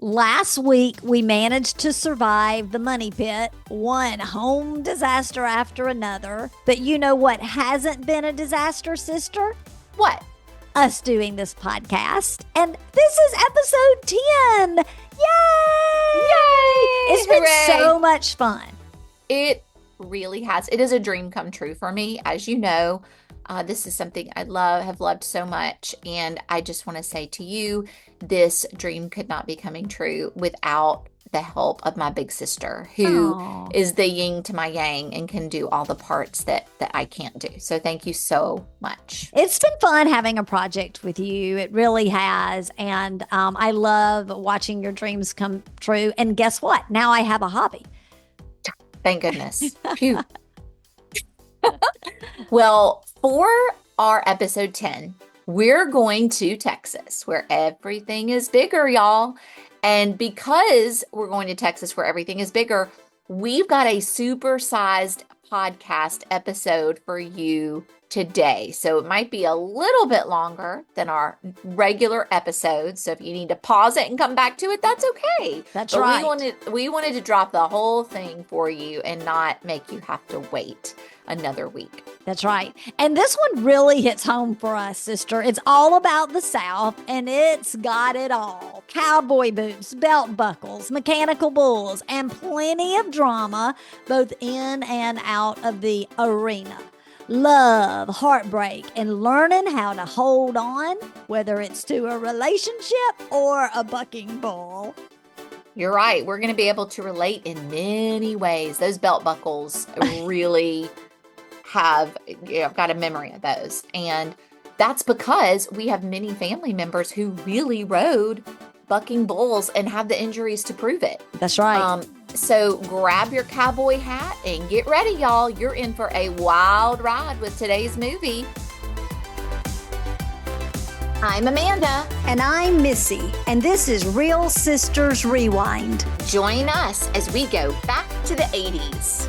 Last week, we managed to survive the money pit, one home disaster after another. But you know what hasn't been a disaster, sister? What? Us doing this podcast. And this is episode 10. Yay! It's been Hooray! so much fun. It really has. It is a dream come true for me. As you know, this is something I have loved so much. And I just want to say to you, this dream could not be coming true without the help of my big sister, who Aw. is the yin to my yang and can do all the parts that I can't do. So thank you so much. It's been fun having a project with you. It really has. And I love watching your dreams come true. And guess what? Now I have a hobby. Thank goodness. Phew. Well, for our episode 10, we're going to Texas, where everything is bigger, y'all. And because we're going to Texas, where everything is bigger, we've got a supersized podcast episode for you today. So it might be a little bit longer than our regular episodes. So if you need to pause it and come back to it, that's okay. That's But right. we wanted to drop the whole thing for you and not make you have to wait another week. That's right. And this one really hits home for us, sister. It's all about the South, and it's got it all. Cowboy boots, belt buckles, mechanical bulls, and plenty of drama, both in and out of the arena. Love, heartbreak, and learning how to hold on, whether it's to a relationship or a bucking bull. You're right. We're going to be able to relate in many ways. Those belt buckles really have, I've got a memory of those. And that's because we have many family members who really rode bucking bulls and have the injuries to prove it. That's right. So grab your cowboy hat and get ready, y'all. You're in for a wild ride with today's movie. I'm Amanda. And I'm Missy, and this is Real Sisters Rewind. Join us as we go back to the 80s.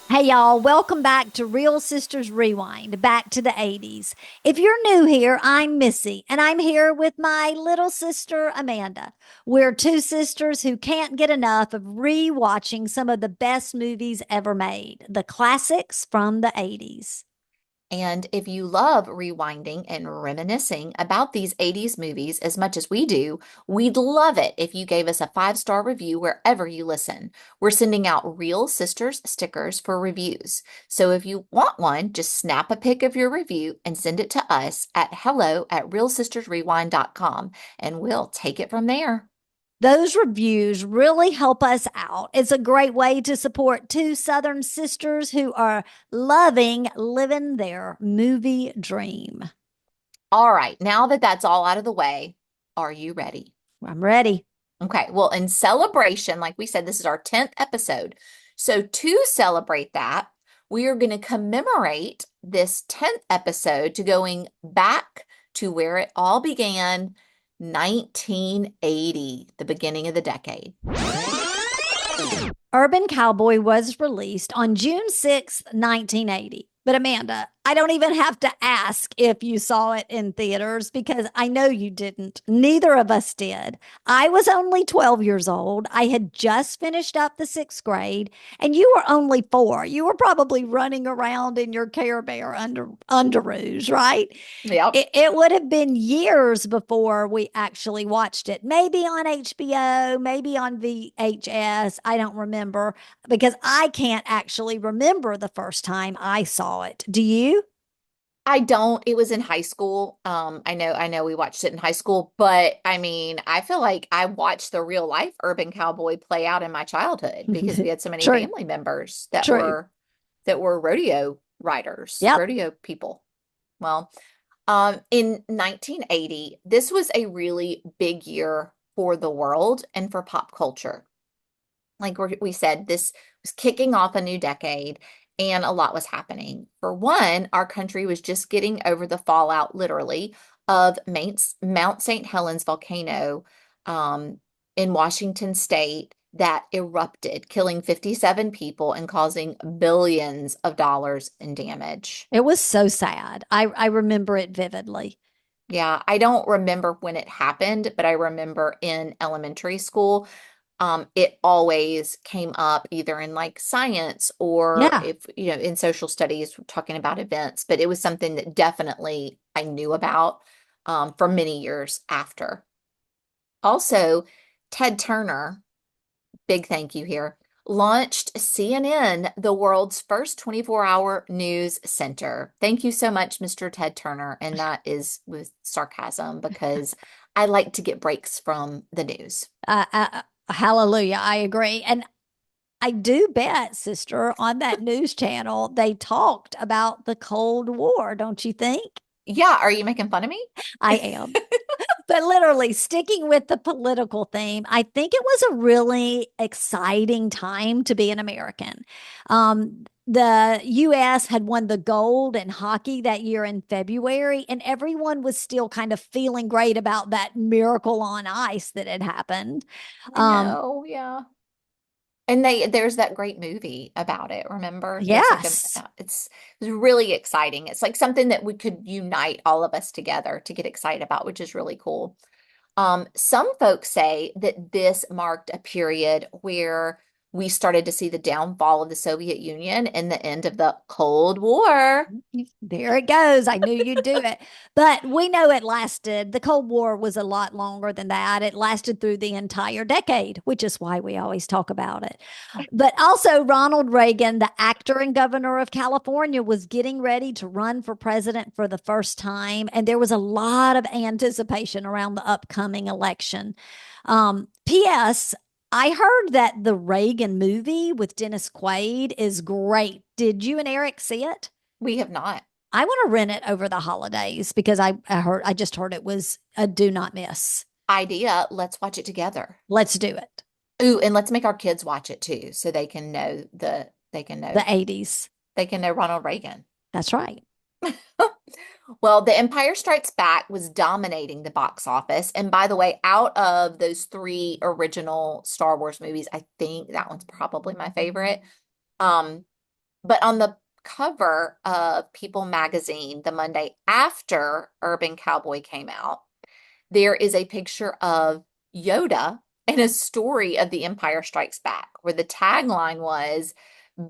Hey y'all, welcome back to Real Sisters Rewind, back to the 80s. If you're new here, I'm Missy, and I'm here with my little sister, Amanda. We're two sisters who can't get enough of rewatching some of the best movies ever made, the classics from the 80s. And if you love rewinding and reminiscing about these 80s movies as much as we do, we'd love it if you gave us a 5-star review wherever you listen. We're sending out Real Sisters stickers for reviews. So if you want one, just snap a pic of your review and send it to us at hello@realsistersrewind.com, and we'll take it from there. Those reviews really help us out. It's a great way to support two Southern sisters who are living their movie dream. All right, now that that's all out of the way, are you ready? I'm ready. Okay, well, in celebration, like we said, this is our 10th episode. So to celebrate that, we are going to commemorate this 10th episode to going back to where it all began, 1980, the beginning of the decade. Urban Cowboy was released on June 6th, 1980. But Amanda, I don't even have to ask if you saw it in theaters because I know you didn't. Neither of us did. I was only 12 years old. I had just finished up the 6th grade, and you were only 4. You were probably running around in your Care Bear underoos, right? Yep. It would have been years before we actually watched it. Maybe on HBO, maybe on VHS. I don't remember because I can't actually remember the first time I saw it. Do you? I don't. It was in high school. I know we watched it in high school, but I mean, I feel like I watched the real life Urban Cowboy play out in my childhood because we had so many True. family members that True. were rodeo riders, Yep. rodeo people. Well, in 1980, this was a really big year for the world and for pop culture. Like we said, this was kicking off a new decade and a lot was happening. For one, our country was just getting over the fallout, literally, of Mount St. Helens volcano in Washington state that erupted, killing 57 people and causing billions of dollars in damage. It was so sad. I remember it vividly. Yeah, I don't remember when it happened, but I remember in elementary school, it always came up either in like science or Yeah. if, in social studies, talking about events, but it was something that definitely I knew about for many years after. Also, Ted Turner, big thank you here, launched CNN, the world's first 24-hour news center. Thank you so much, Mr. Ted Turner. And that is with sarcasm because I like to get breaks from the news. Hallelujah. I agree. And I do bet, sister, on that news channel, they talked about the Cold War, don't you think? Yeah, are you making fun of me? I am. But literally, sticking with the political theme, I think it was a really exciting time to be an American. The US had won the gold in hockey that year in February, and everyone was still kind of feeling great about that miracle on ice that had happened. I Um, know, yeah. And there's that great movie about it, remember? There's like yes. it's really exciting. It's like something that we could unite all of us together to get excited about, which is really cool. Some folks say that this marked a period where we started to see the downfall of the Soviet Union and the end of the Cold War. There it goes. I knew you'd do it. But we know it lasted. The Cold War was a lot longer than that. It lasted through the entire decade, which is why we always talk about it. But also, Ronald Reagan, the actor and governor of California, was getting ready to run for president for the first time. And there was a lot of anticipation around the upcoming election. P.S. I heard that the Reagan movie with Dennis Quaid is great. Did you and Eric see it? We have not. I want to rent it over the holidays because I just heard it was a do not miss. Idea, let's watch it together. Let's do it. Ooh, and let's make our kids watch it too, so The 80s. they can know Ronald Reagan. That's right. Well, The Empire Strikes Back was dominating the box office. And by the way, out of those three original Star Wars movies, I think that one's probably my favorite. Um, but on the cover of People magazine the Monday after Urban Cowboy came out, there is a picture of Yoda and a story of The Empire Strikes Back, where the tagline was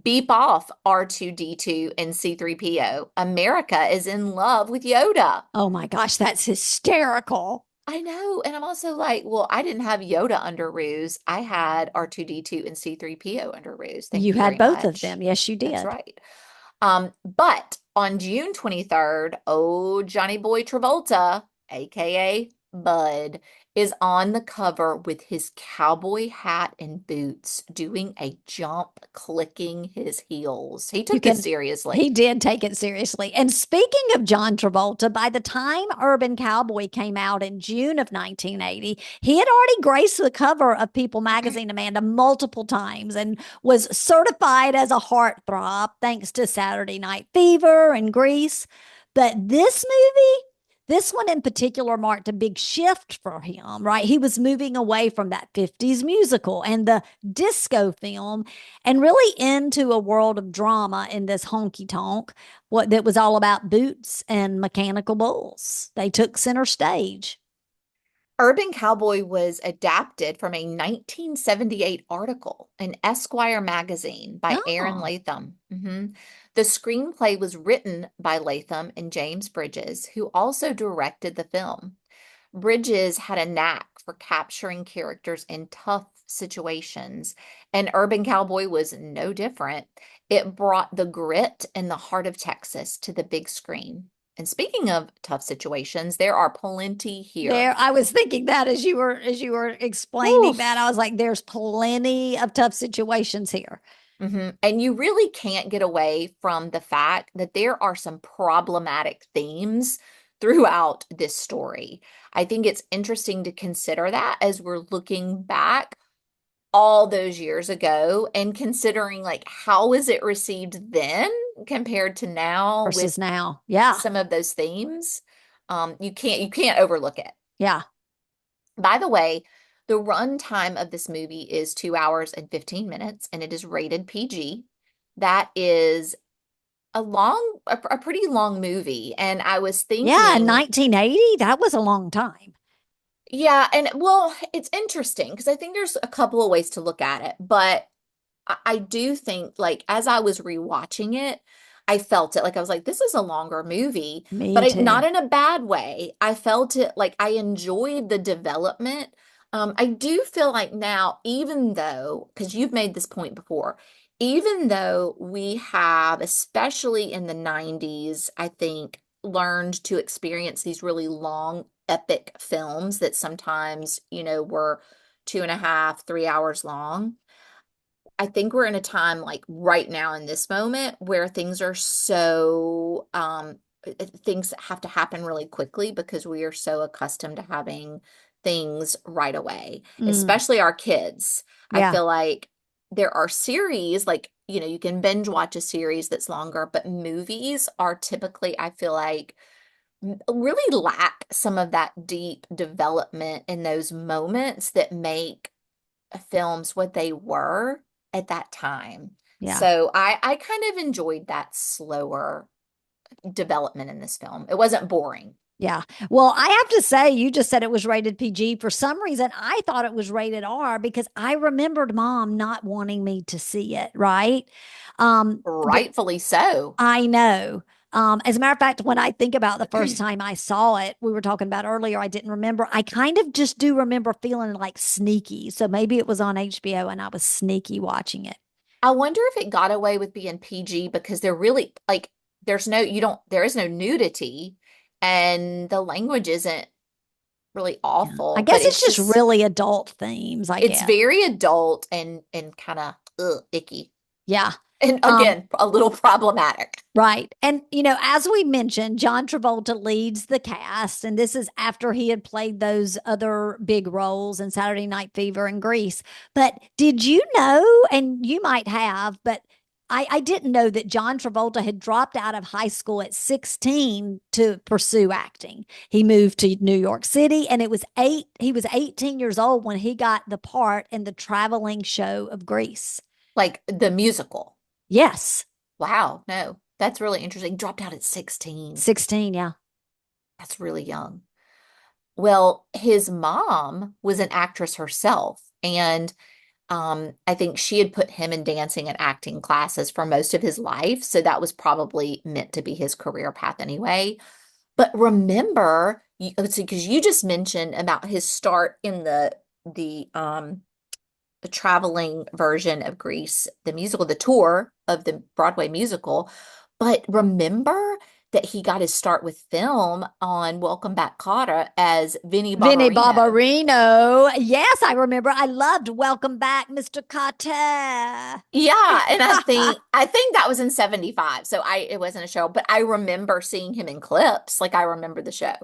beep off R2D2 and C3PO. America is in love with Yoda. Oh my gosh, that's hysterical. I know. And I'm also like, well, I didn't have Yoda under ruse. I had R2D2 and C3PO under ruse. Thank You you had very both of much. them. Yes, you That's did. right. But on June 23rd, oh, Johnny Boy Travolta, aka Bud, is on the cover with his cowboy hat and boots, doing a jump, clicking his heels. He You took this can, he seriously. did take it seriously. And speaking of John Travolta, by the time Urban Cowboy came out in June of 1980, he had already graced the cover of People magazine, Amanda, multiple times and was certified as a heartthrob thanks to Saturday Night Fever and Grease. But this one in particular marked a big shift for him, right? He was moving away from that 50s musical and the disco film and really into a world of drama in this honky-tonk, what that was all about boots and mechanical bulls. They took center stage. Urban Cowboy was adapted from a 1978 article in Esquire magazine by Aaron Oh, Latham. The screenplay was written by Latham and James Bridges, who also directed the film. Bridges had a knack for capturing characters in tough situations, and Urban Cowboy was no different. It brought the grit and the heart of Texas to the big screen. And speaking of tough situations, there are plenty here. there I was thinking that as you were explaining that, Oof. I was like, there's plenty of tough situations here. And you really can't get away from the fact that there are some problematic themes throughout this story. I think it's interesting to consider that as we're looking back all those years ago and considering like how is it received then compared to now with Versus now. Yeah. some of those themes. You can't overlook it. Yeah. By the way, the runtime of this movie is 2 hours and 15 minutes, and it is rated PG. That is a pretty long movie. And I was Yeah, thinking, 1980, that was a long time. yeah, and well, it's interesting because I think there's a couple of ways to look at it, but I do think like as I was rewatching it, I felt it like I was like, this is a longer movie, but Me too. not in a bad way. I felt it like I enjoyed the development. I do feel like now, even though, because you've made this point before, even though we have, especially in the 90s, I think, learned to experience these really long, epic films that sometimes, were 2.5, 3 hours long. I think we're in a time like right now in this moment where things are so things have to happen really quickly because we are so accustomed to having things right away, Mm, especially our kids. I yeah, feel like there are series like, you can binge watch a series that's longer, but movies are typically, I feel like, really lack some of that deep development in those moments that make films what they were at that time. yeah. So I kind of enjoyed that slower development in this film. It wasn't boring. Yeah. Well, I have to say, you just said it was rated PG. For some reason, I thought it was rated R because I remembered mom not wanting me to see it, right? But Rightfully so. I know. As a matter of fact, when I think about the first time I saw it, we were talking about earlier, I didn't remember. I kind of just do remember feeling like sneaky. So maybe it was on HBO and I was sneaky watching it. I wonder if it got away with being PG because they're really like there is no nudity and the language isn't really Yeah. I awful, but guess it's just really adult themes, I it's guess. very adult and kind of icky. Yeah. And Um, again, a little problematic. Right. And, as we mentioned, John Travolta leads the cast. And this is after he had played those other big roles in Saturday Night Fever and Grease. But did you know, and you might have, but I didn't know that John Travolta had dropped out of high school at 16 to pursue acting. He moved to New York City and he was 18 years old when he got the part in the traveling show of Grease. Like the musical. Yes, Wow, no, that's really interesting. Dropped out at 16. 16. Yeah. That's really young. Well, his mom was an actress herself, and I think she had put him in dancing and acting classes for most of his life, so that was probably meant to be his career path anyway. But remember, let's see, because you just mentioned about his start in the traveling version of Grease, the musical, the tour of the Broadway musical. But remember that he got his start with film on Welcome Back, Kotter as Vinnie Vinnie Barbarino. Barbarino. Yes, I remember. I loved Welcome Back, Mr. Carter. Yeah, and I think that was in 75. So it wasn't a show, but I remember seeing him in clips. Like I remember the show.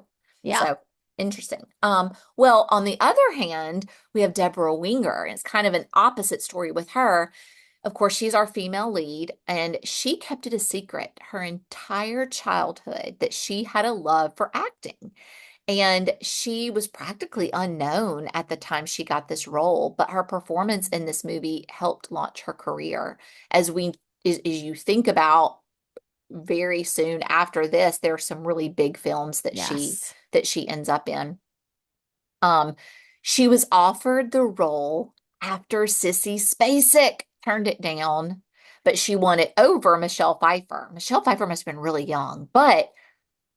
Yeah. So interesting. Well, on the other hand, we have Deborah Winger, and it's kind of an opposite story with her. Of course, she's our female lead, and she kept it a secret her entire childhood that she had a love for acting. And she was practically unknown at the time she got this role, but her performance in this movie helped launch her career. As you think about very soon after this, there are some really big films that she Yes. that she ends up in. Um, she was offered the role after Sissy Spacek turned it down, but she won it over Michelle Pfeiffer. Michelle Pfeiffer must have been really young, but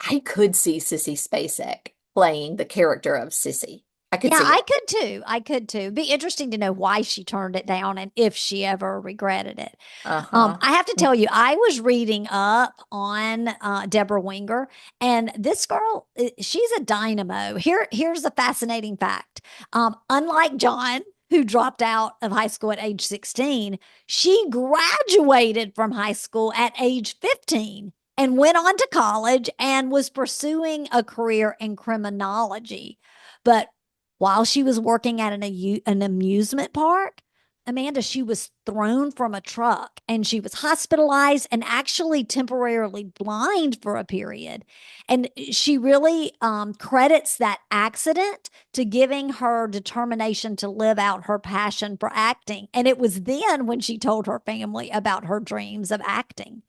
I could see Sissy Spacek playing the character of Sissy. I could Yeah, see I it. could too. I could too. Be interesting to know why she turned it down and if she ever regretted it. Uh-huh. I have to tell you, I was reading up on Deborah Winger, and this girl, she's a dynamo. Here's a fascinating fact. Unlike John, who dropped out of high school at age 16, she graduated from high school at age 15 and went on to college and was pursuing a career in criminology. But while she was working at an amusement park, Amanda, she was thrown from a truck and she was hospitalized and actually temporarily blind for a period. And she really credits that accident to giving her determination to live out her passion for acting. And it was then when she told her family about her dreams of acting.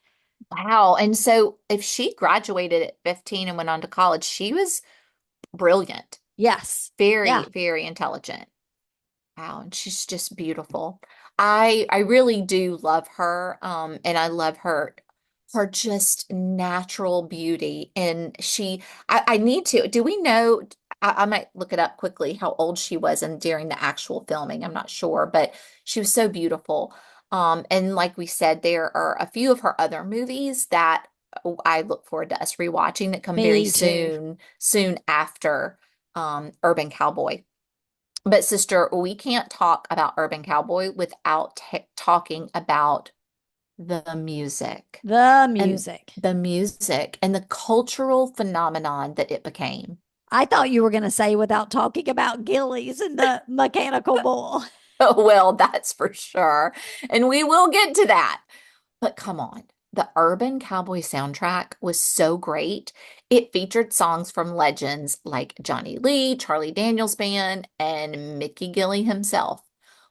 Wow. And so if she graduated at 15 and went on to college, she was brilliant, Yes. Yeah. very, very intelligent. Wow, and she's just beautiful. I really do love her. And I love her just natural beauty. And I need to, do we know, I might look it up quickly how old she was and during the actual filming. I'm not sure, but she was so beautiful. And like we said, there are a few of her other movies that I look forward to us rewatching that come very Me too. soon after Urban Cowboy. But sister, we can't talk about Urban Cowboy without talking about the music The and music. the cultural phenomenon that it became. I thought you were going to say without talking about Gillies and the mechanical bull. Oh, well, that's for sure. And we will get to that. But come on, the Urban Cowboy soundtrack was so great. It featured songs from legends like Johnny Lee, Charlie Daniels Band, and Mickey Gilley himself.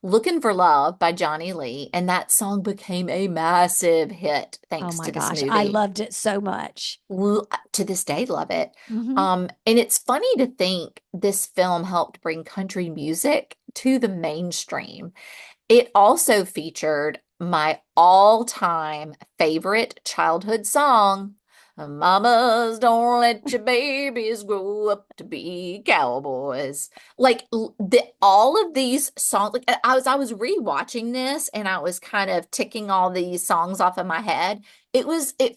Looking for Love by Johnny Lee, and that song became a massive hit Oh thanks my to this gosh, I movie. loved it so much. To this day, love it. Hmm. And it's funny to think this film helped bring country music to the mainstream. It also featured my all-time favorite childhood song, Mamas Don't Let Your Babies Grow Up to Be Cowboys. Like all of these songs, like I was rewatching this and I was kind of ticking all these songs off of my head. It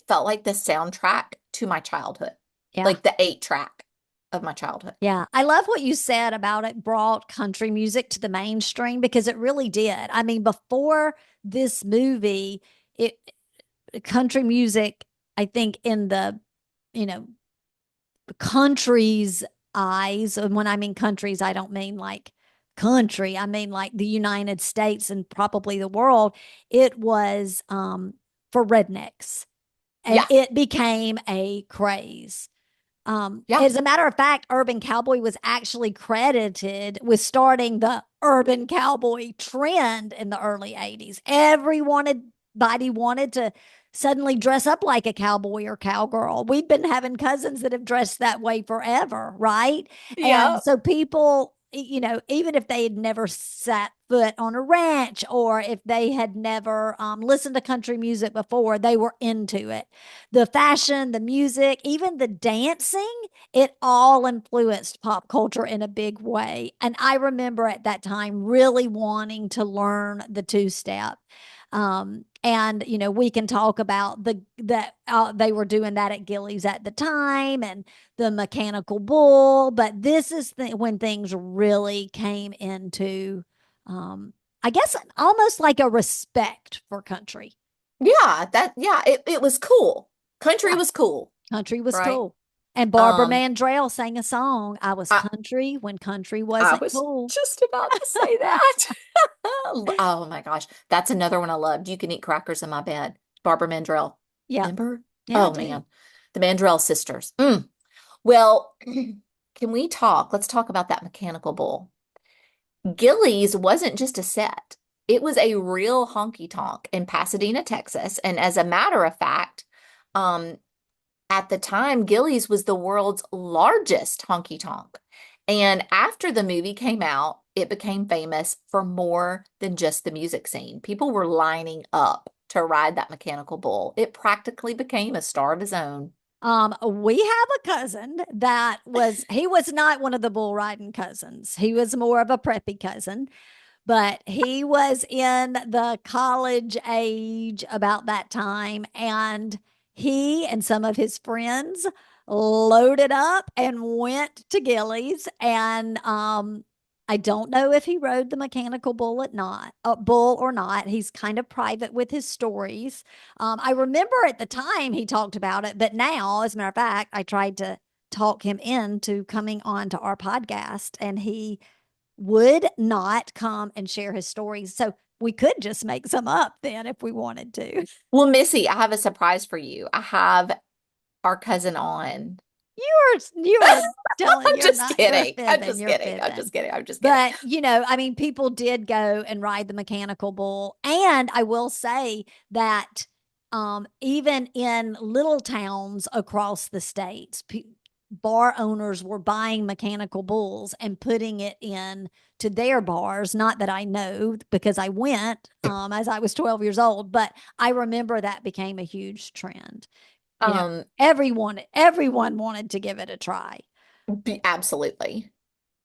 felt like the soundtrack to my childhood, Yeah. like the eight track of my childhood. Yeah. I love what you said about it brought country music to the mainstream because it really did. I mean, before this movie, it country music, I think in the, you know, country's eyes, and when I mean countries, I don't mean like country, I mean like the United States and probably the world, it was for rednecks and Yeah, it became a craze. yeah, As a matter of fact, Urban Cowboy was actually credited with starting the Urban Cowboy trend in the early 80s. Everybody wanted to suddenly dress up like a cowboy or cowgirl. We've been having cousins that have dressed that way forever, right? yeah. And so people, even if they had never sat foot on a ranch or if they had never listened to country music before, they were into it. The fashion, the music, even the dancing, it all influenced pop culture in a big way. And I remember at that time really wanting to learn the two step. And we can talk about that they were doing that at Gilley's at the time and the mechanical bull, but this is when things really came into, I guess, almost like a respect for country. It was cool. Country Yeah, was cool, country was right? cool. And Barbara Um, Mandrell sang a song, I was I country when country I wasn't was cool. just about to say that. Oh my gosh, that's another one I loved. You Can Eat Crackers in My Bed. Barbara Mandrell. Yeah. Remember? Yeah, I Oh do. man. The Mandrell sisters. Well, can we talk? Let's talk about that mechanical bull. Gilley's wasn't just a set. It was a real honky-tonk in Pasadena, Texas. And as a matter of fact, um, at the time, Gilley's was the world's largest honky-tonk. And after the movie came out, it became famous for more than just the music scene. People were lining up to ride that mechanical bull. It practically became a star of his own. We have a cousin he was not one of the bull riding cousins. He was more of a preppy cousin, but he was in the college age about that time. And he and some of his friends loaded up and went to Gilley's. And I don't know if he rode the mechanical bull or not. He's kind of private with his stories. I remember at the time he talked about it, but now, as a matter of fact, I tried to talk him into coming on to our podcast, and he would not come and share his stories. So we could just make some up then if we wanted to. Well, Missy, I have a surprise for you. I have our cousin on. You are telling I'm just you're kidding. I'm fibbing, just you're kidding. I'm fibbing. just kidding. I'm just kidding. But, I mean, people did go and ride the mechanical bull. And I will say that even in little towns across the states, bar owners were buying mechanical bulls and putting it in to their bars. Not that I know because I went as I was 12 years old, but I remember that became a huge trend. You know, everyone wanted to give it a try. Absolutely.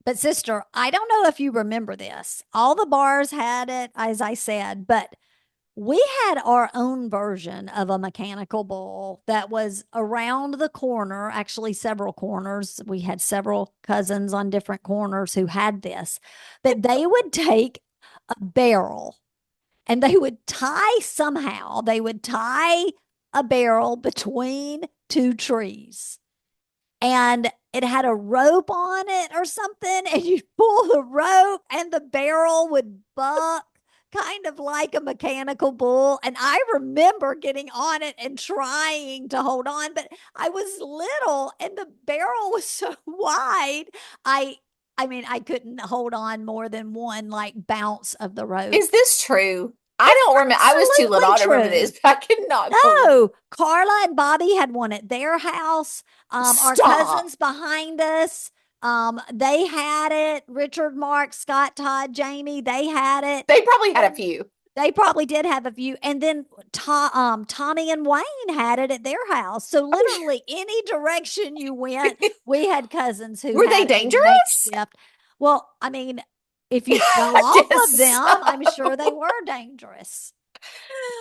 But sister, I don't know if you remember this. All the bars had it, as I said, but we had our own version of a mechanical bull that was around the corner, actually several corners. We had several cousins on different corners who had this, but they would take a barrel and they would tie a barrel between two trees, and it had a rope on it or something, and you'd pull the rope and the barrel would buck kind of like a mechanical bull. And I remember getting on it and trying to hold on, but I was little and the barrel was so wide. I mean, I couldn't hold on more than one like bounce of the rope. Is this true? I It's don't remember. I was too little. I don't remember true. this, but I cannot believe. No, Carla and Bobby had one at their house. Our Stop. cousins behind us, they had it. Richard, Mark, Scott, Todd, Jamie, they had it. They probably had a few. They probably did have a few. And then Tommy and Wayne had it at their house. So literally any direction you went, we had cousins who Were they had a dangerous? makeshift. Well, I mean, if you fell I off guess of them, so. I'm sure they were dangerous.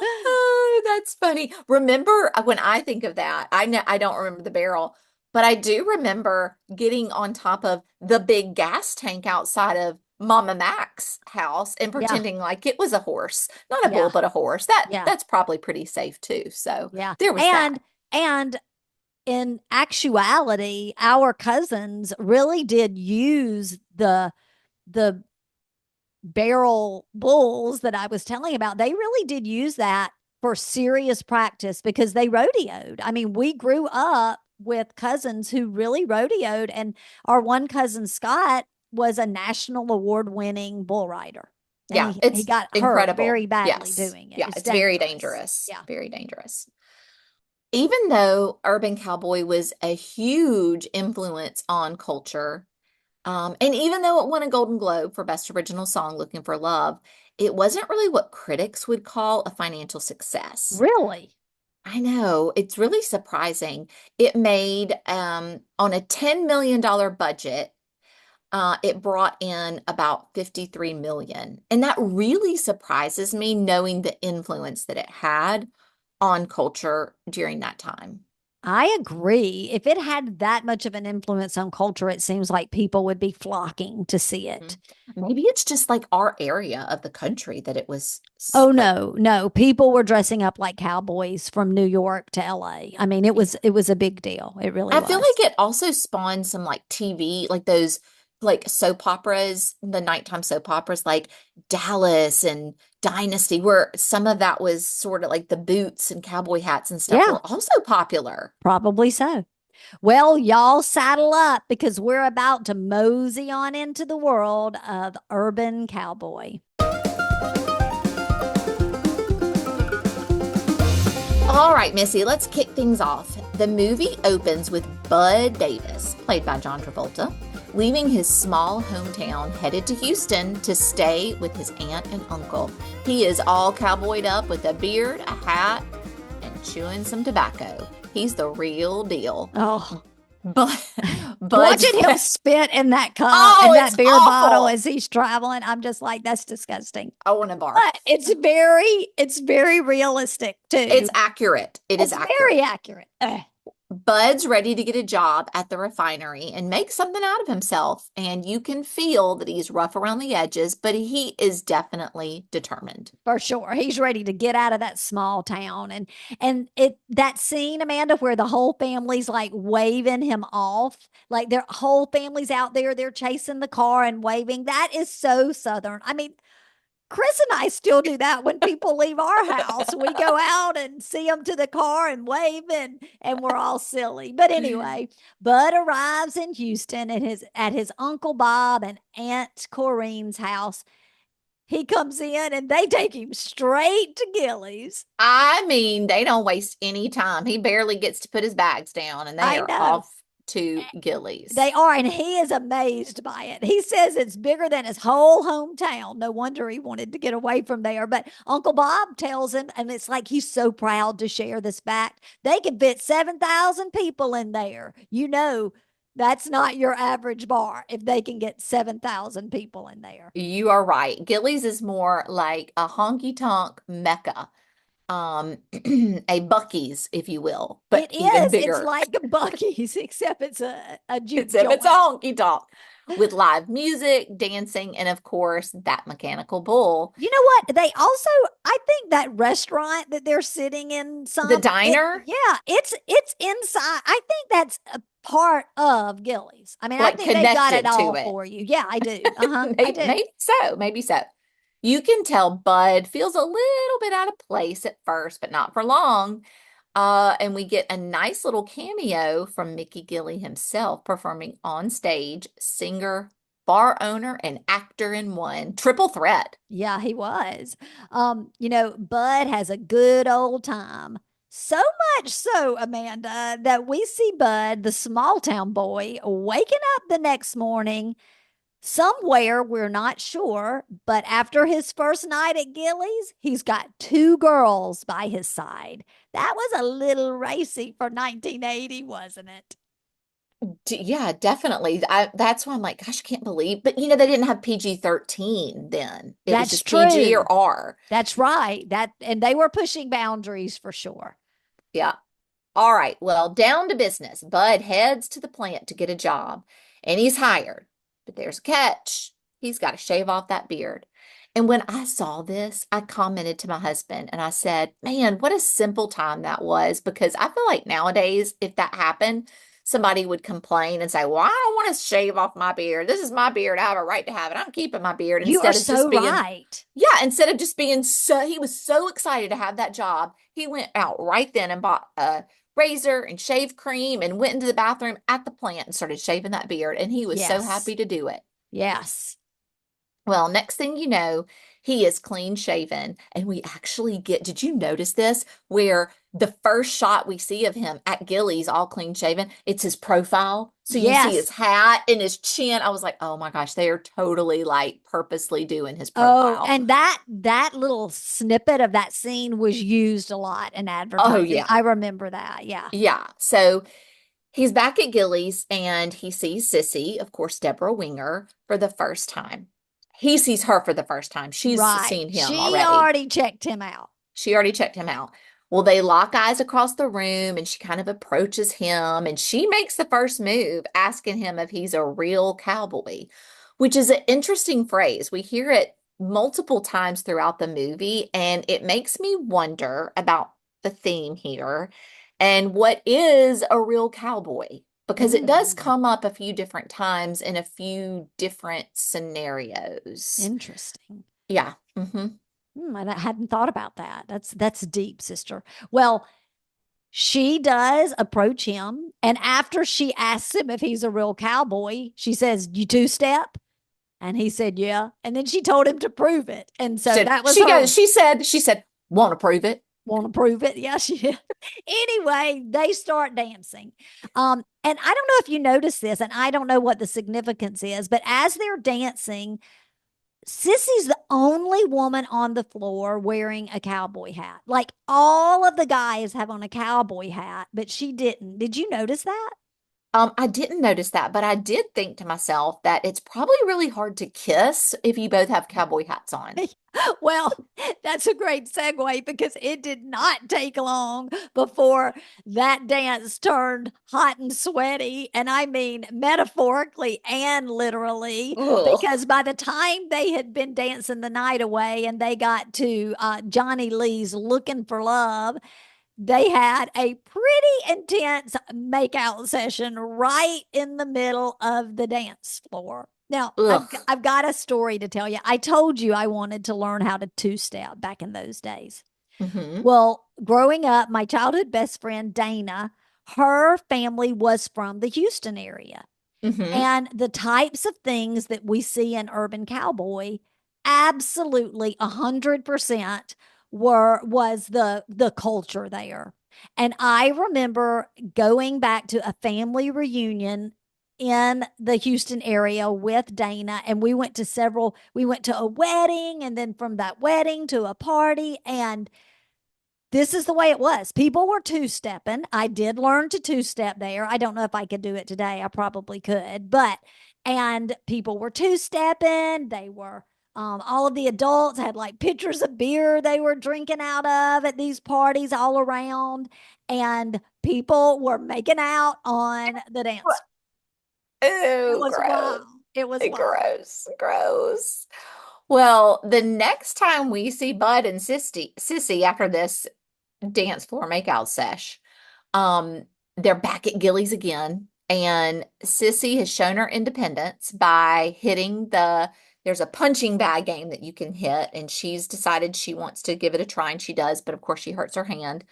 Oh, that's funny. Remember when I think of that, I know I don't remember the barrel, but I do remember getting on top of the big gas tank outside of Mama Mac's house and Yeah, pretending like it was a horse, not a bull, yeah, but a horse. That yeah. that's probably pretty safe too. So Yeah. there was that. And in actuality, our cousins really did use the barrel bulls that I was telling about. They really did use that for serious practice because they rodeoed. I mean, we grew up with cousins who really rodeoed, and our one cousin Scott was a national award winning bull rider. And Yeah, he it's got hurt incredible. very badly Yes. doing it. Yeah, It's it's very dangerous. dangerous. Yeah. Very dangerous. Even though Urban Cowboy was a huge influence on culture, and even though it won a Golden Globe for Best Original Song, Looking for Love, it wasn't really what critics would call a financial success. Really? I know, it's really surprising. It made, on a $10 million budget, it brought in about 53 million. And that really surprises me knowing the influence that it had on culture during that time. I agree. If it had that much of an influence on culture, it seems like people would be flocking to see it. Maybe it's just like our area of the country that it was Oh like, no, no. People were dressing up like cowboys from New York to LA. I mean, it was a big deal. It really I feel was. like it also spawned some like TV, like those like soap operas, the nighttime soap operas like Dallas and Dynasty, where some of that was sort of like the boots and cowboy hats and stuff Yeah, were also popular. probably so. Well, y'all saddle up because we're about to mosey on into the world of Urban Cowboy. All right, Missy, let's kick things off. The movie opens with Bud Davis, played by John Travolta, leaving his small hometown, headed to Houston to stay with his aunt and uncle. He is all cowboyed up with a beard, a hat, and chewing some tobacco. He's the real deal. Oh, But watching him spit in that cup Oh, and that it's beer awful. bottle as he's traveling, I'm just like, that's disgusting. I want to barf. But it's very realistic too. It's accurate. It's very accurate. Bud's ready to get a job at the refinery and make something out of himself. And you can feel that he's rough around the edges, but he is definitely determined. For sure. He's ready to get out of that small town. And that scene, Amanda, where the whole family's like waving him off, like their whole family's out there, they're chasing the car and waving. That is so Southern. I mean, Chris and I still do that when people leave our house. We go out and see them to the car and wave, and we're all silly. But anyway, Bud arrives in Houston at his Uncle Bob and Aunt Corinne's house. He comes in and they take him straight to Gilley's. I mean, they don't waste any time. He barely gets to put his bags down and they I are know. off to Gilley's. They are, and he is amazed by it. He says it's bigger than his whole hometown. No wonder he wanted to get away from there. But Uncle Bob tells him, and it's like he's so proud to share this fact. They can fit 7,000 people in there. You know, that's not your average bar if they can get 7,000 people in there. You are right. Gilley's is more like a honky-tonk mecca. A Bucky's, if you will, but It even is. It's bigger. like a Bucky's, except it's a juke Except it's a joint. honky-tonk with live music, dancing, and of course, that mechanical bull. You know what? They also, I think that restaurant that they're sitting in, The diner, yeah, it's inside. I think that's a part of Gilley's. I mean, I like think they've got it connected to all it. for you. Yeah, I do. I Maybe, do. maybe so. Maybe so. You can tell Bud feels a little bit out of place at first, but not for long. And we get a nice little cameo from Mickey Gilley himself performing on stage, singer, bar owner, and actor in one. Triple threat. Yeah, he was. Bud has a good old time. So much so, Amanda, that we see Bud, the small town boy, waking up the next morning somewhere, we're not sure, but after his first night at Gilley's, he's got two girls by his side. That was a little racy for 1980, wasn't it? Yeah, definitely. That's why I'm like, gosh, I can't believe. But they didn't have PG-13 then. It was That's just PG true. or R. That's right. And they were pushing boundaries for sure. Yeah. All right. Well, down to business. Bud heads to the plant to get a job, and he's hired. But there's a catch. He's got to shave off that beard. And when I saw this, I commented to my husband and I said, man, what a simple time that was. Because I feel like nowadays, if that happened, somebody would complain and say, well, I don't want to shave off my beard. This is my beard. I have a right to have it. I'm keeping my beard You are instead of just so being, right. yeah, instead of just being he was so excited to have that job. He went out right then and bought a razor and shave cream and went into the bathroom at the plant and started shaving that beard. And he was so Yes. happy to do it. Yes. Well, next thing you know, he is clean shaven. And we actually did you notice this? Where the first shot we see of him at Gilley's all clean shaven, it's his profile. So you see his Yes. hat and his chin. I was like, oh my gosh, they are totally like purposely doing his Oh, profile. and that little snippet of that scene was used a lot in Oh, advertising. yeah. I remember that. Yeah. Yeah. So he's back at Gilley's and he sees Sissy, of course, Deborah Winger, for the first time. He sees her for the first time. She's Right. seen him She already. already checked him out. She already checked him out. Well, they lock eyes across the room and she kind of approaches him and she makes the first move, asking him if he's a real cowboy, which is an interesting phrase. We hear it multiple times throughout the movie, and it makes me wonder about the theme here and what is a real cowboy, because it does Mm, come up a few different times in a few different scenarios. interesting. Yeah. I hadn't thought about that. That's deep, sister. Well, she does approach him, and after she asks him if he's a real cowboy, she says, "You two-step?" And he said, "Yeah." And then she told him to prove it. And so that was her. She said, want to prove it? Want to prove it? Yeah, she did. Anyway, they start dancing. And I don't know if you noticed this, and I don't know what the significance is, but as they're dancing, Sissy's the only woman on the floor wearing a cowboy hat. Like all of the guys have on a cowboy hat, but she didn't. Did you notice that? I didn't notice that, but I did think to myself that it's probably really hard to kiss if you both have cowboy hats on. Well, that's a great segue because it did not take long before that dance turned hot and sweaty. And I mean metaphorically and literally, Ugh. because by the time they had been dancing the night away and they got to Johnny Lee's Looking for Love, they had a pretty intense makeout session right in the middle of the dance floor. Now, Ugh. I've got a story to tell you. I told you I wanted to learn how to two-step back in those days. Hmm. Well, growing up, my childhood best friend, Dana, her family was from the Houston area. Hmm. And the types of things that we see in Urban Cowboy, absolutely 100% was the culture there. And I remember going back to a family reunion in the Houston area with Dana, and we went to a wedding, and then from that wedding to a party, and this is the way it was. People were two stepping. I did learn to two step there. I don't know if I could do it today. I probably could, and people were two stepping. They were, all of the adults had like pitchers of beer they were drinking out of at these parties all around. And people were making out on the dance. It Ew, was gross. wild. It was wild. Gross, gross. Well, the next time we see Bud and Sissy after this dance floor makeout sesh, um, they're back at Gilley's again, and Sissy has shown her independence by hitting there's a punching bag game that you can hit, and she's decided she wants to give it a try, and she does, but of course she hurts her hand.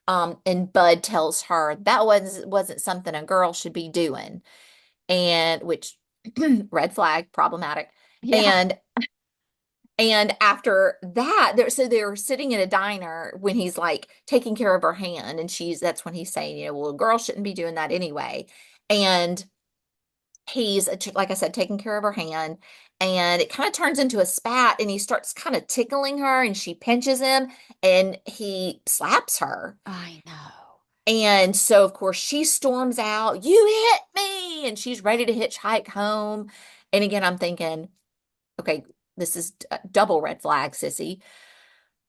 And Bud tells her that wasn't something a girl should be doing, and which red flag, problematic. Yeah. And after that, they're sitting in a diner when he's like taking care of her hand, and that's when he's saying, well, a girl shouldn't be doing that anyway. And he's, like I said, taking care of her hand, and it kind of turns into a spat, and he starts kind of tickling her, and she pinches him, and he slaps her. I know. And so, of course, she storms out, "You hit me!" And she's ready to hitchhike home. And again, I'm thinking, okay, this is double red flag, Sissy.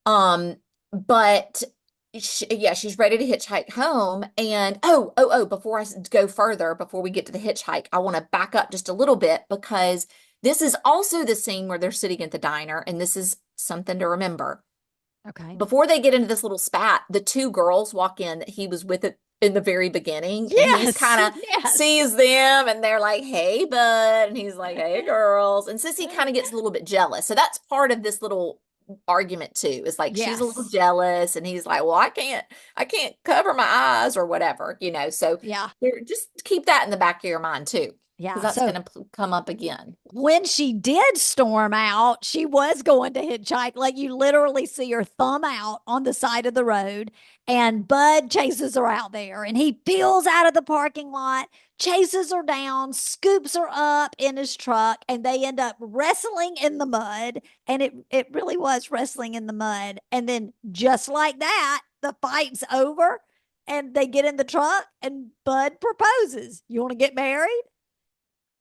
Um, but yeah, she's ready to hitchhike home. And before I go further, before we get to the hitchhike, I want to back up just a little bit, because this is also the scene where they're sitting at the diner, and this is something to remember. Okay. Before they get into this little spat, the two girls walk in that he was with it in the very beginning, and he's Yes. kind of Yes. sees them, and they're like, "Hey, bud," and he's like, "Hey, girls," and Sissy kind of gets a little bit jealous. So that's part of this little argument too. Is like she's a little Yes. jealous, and he's like, "Well, I can't cover my eyes or whatever, you know." So Yeah. just keep that in the back of your mind too, because Yeah. that's So going to come up again. when she did storm out, she was going to hitchhike. Like you literally see her thumb out on the side of the road, and Bud chases her out there, and he peels out of the parking lot, chases her down, scoops her up in his truck, and they end up wrestling in the mud. And it really was wrestling in the mud. And then just like that, the fight's over, and they get in the truck, and Bud proposes. You want to get married?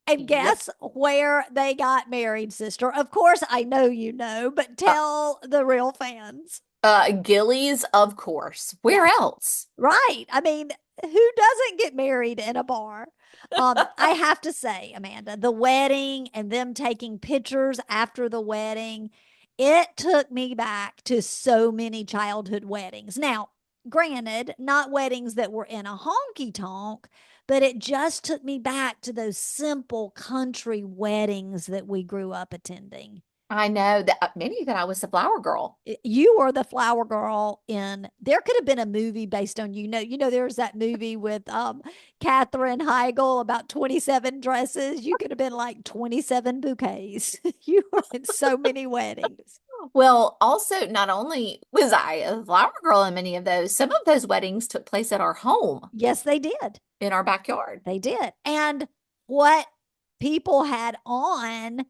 And Yep. guess where they got married, sister? Of course, I know you know, but Uh, tell the real fans. Gilley's, of course. Where Yeah, else? right. I mean, who doesn't get married in a bar? I have to say, Amanda, the wedding and them taking pictures after the wedding, it took me back to so many childhood weddings. Now, granted, not weddings that were in a honky tonk, but it just took me back to those simple country weddings that we grew up attending. I know that many that I was the flower girl. You were the flower girl in there could have been a movie based on there's that movie with Katherine Heigl about 27 dresses. You could have been like 27 bouquets. You were in so many weddings. Well, also, not only was I a flower girl in many of those, some of those weddings took place at our home Yes, they did. in our backyard. They did. And what people had on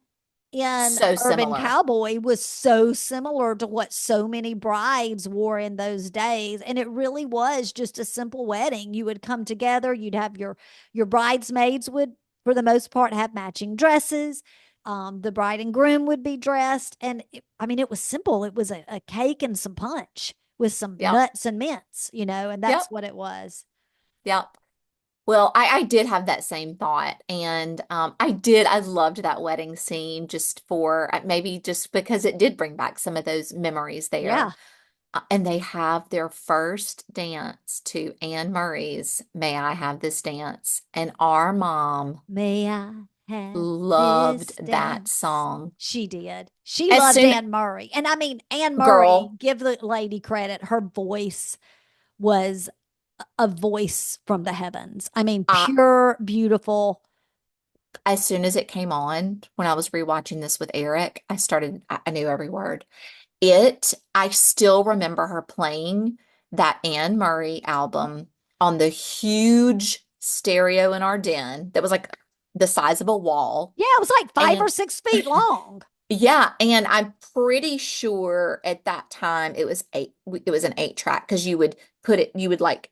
in So Urban similar. Cowboy was so similar to what so many brides wore in those days. And it really was just a simple wedding. You would come together, you'd have your bridesmaids would, for the most part, have matching dresses. The bride and groom would be dressed. And I mean, it was simple. It was a cake and some punch with some Yep. nuts and mints, and Yep. that's what it was. Yep. Well, I did have that same thought. And I loved that wedding scene just for maybe just because it did bring back some of those memories there. Yeah. And they have their first dance to Anne Murray's May I Have This Dance. And our mom May I have this loved that dance? song. She did. She As loved soon, Anne Murray. And I mean, Anne Murray, girl, give the lady credit. Her voice was a voice from the heavens. I mean, I pure, beautiful. as soon as it came on, when I was rewatching this with Eric, I knew every word. I still remember her playing that Anne Murray album on the huge stereo in our den that was like the size of a wall. Yeah, it was like 5 or 6 feet And long. yeah, and I'm pretty sure at that time it was an 8 track because you would like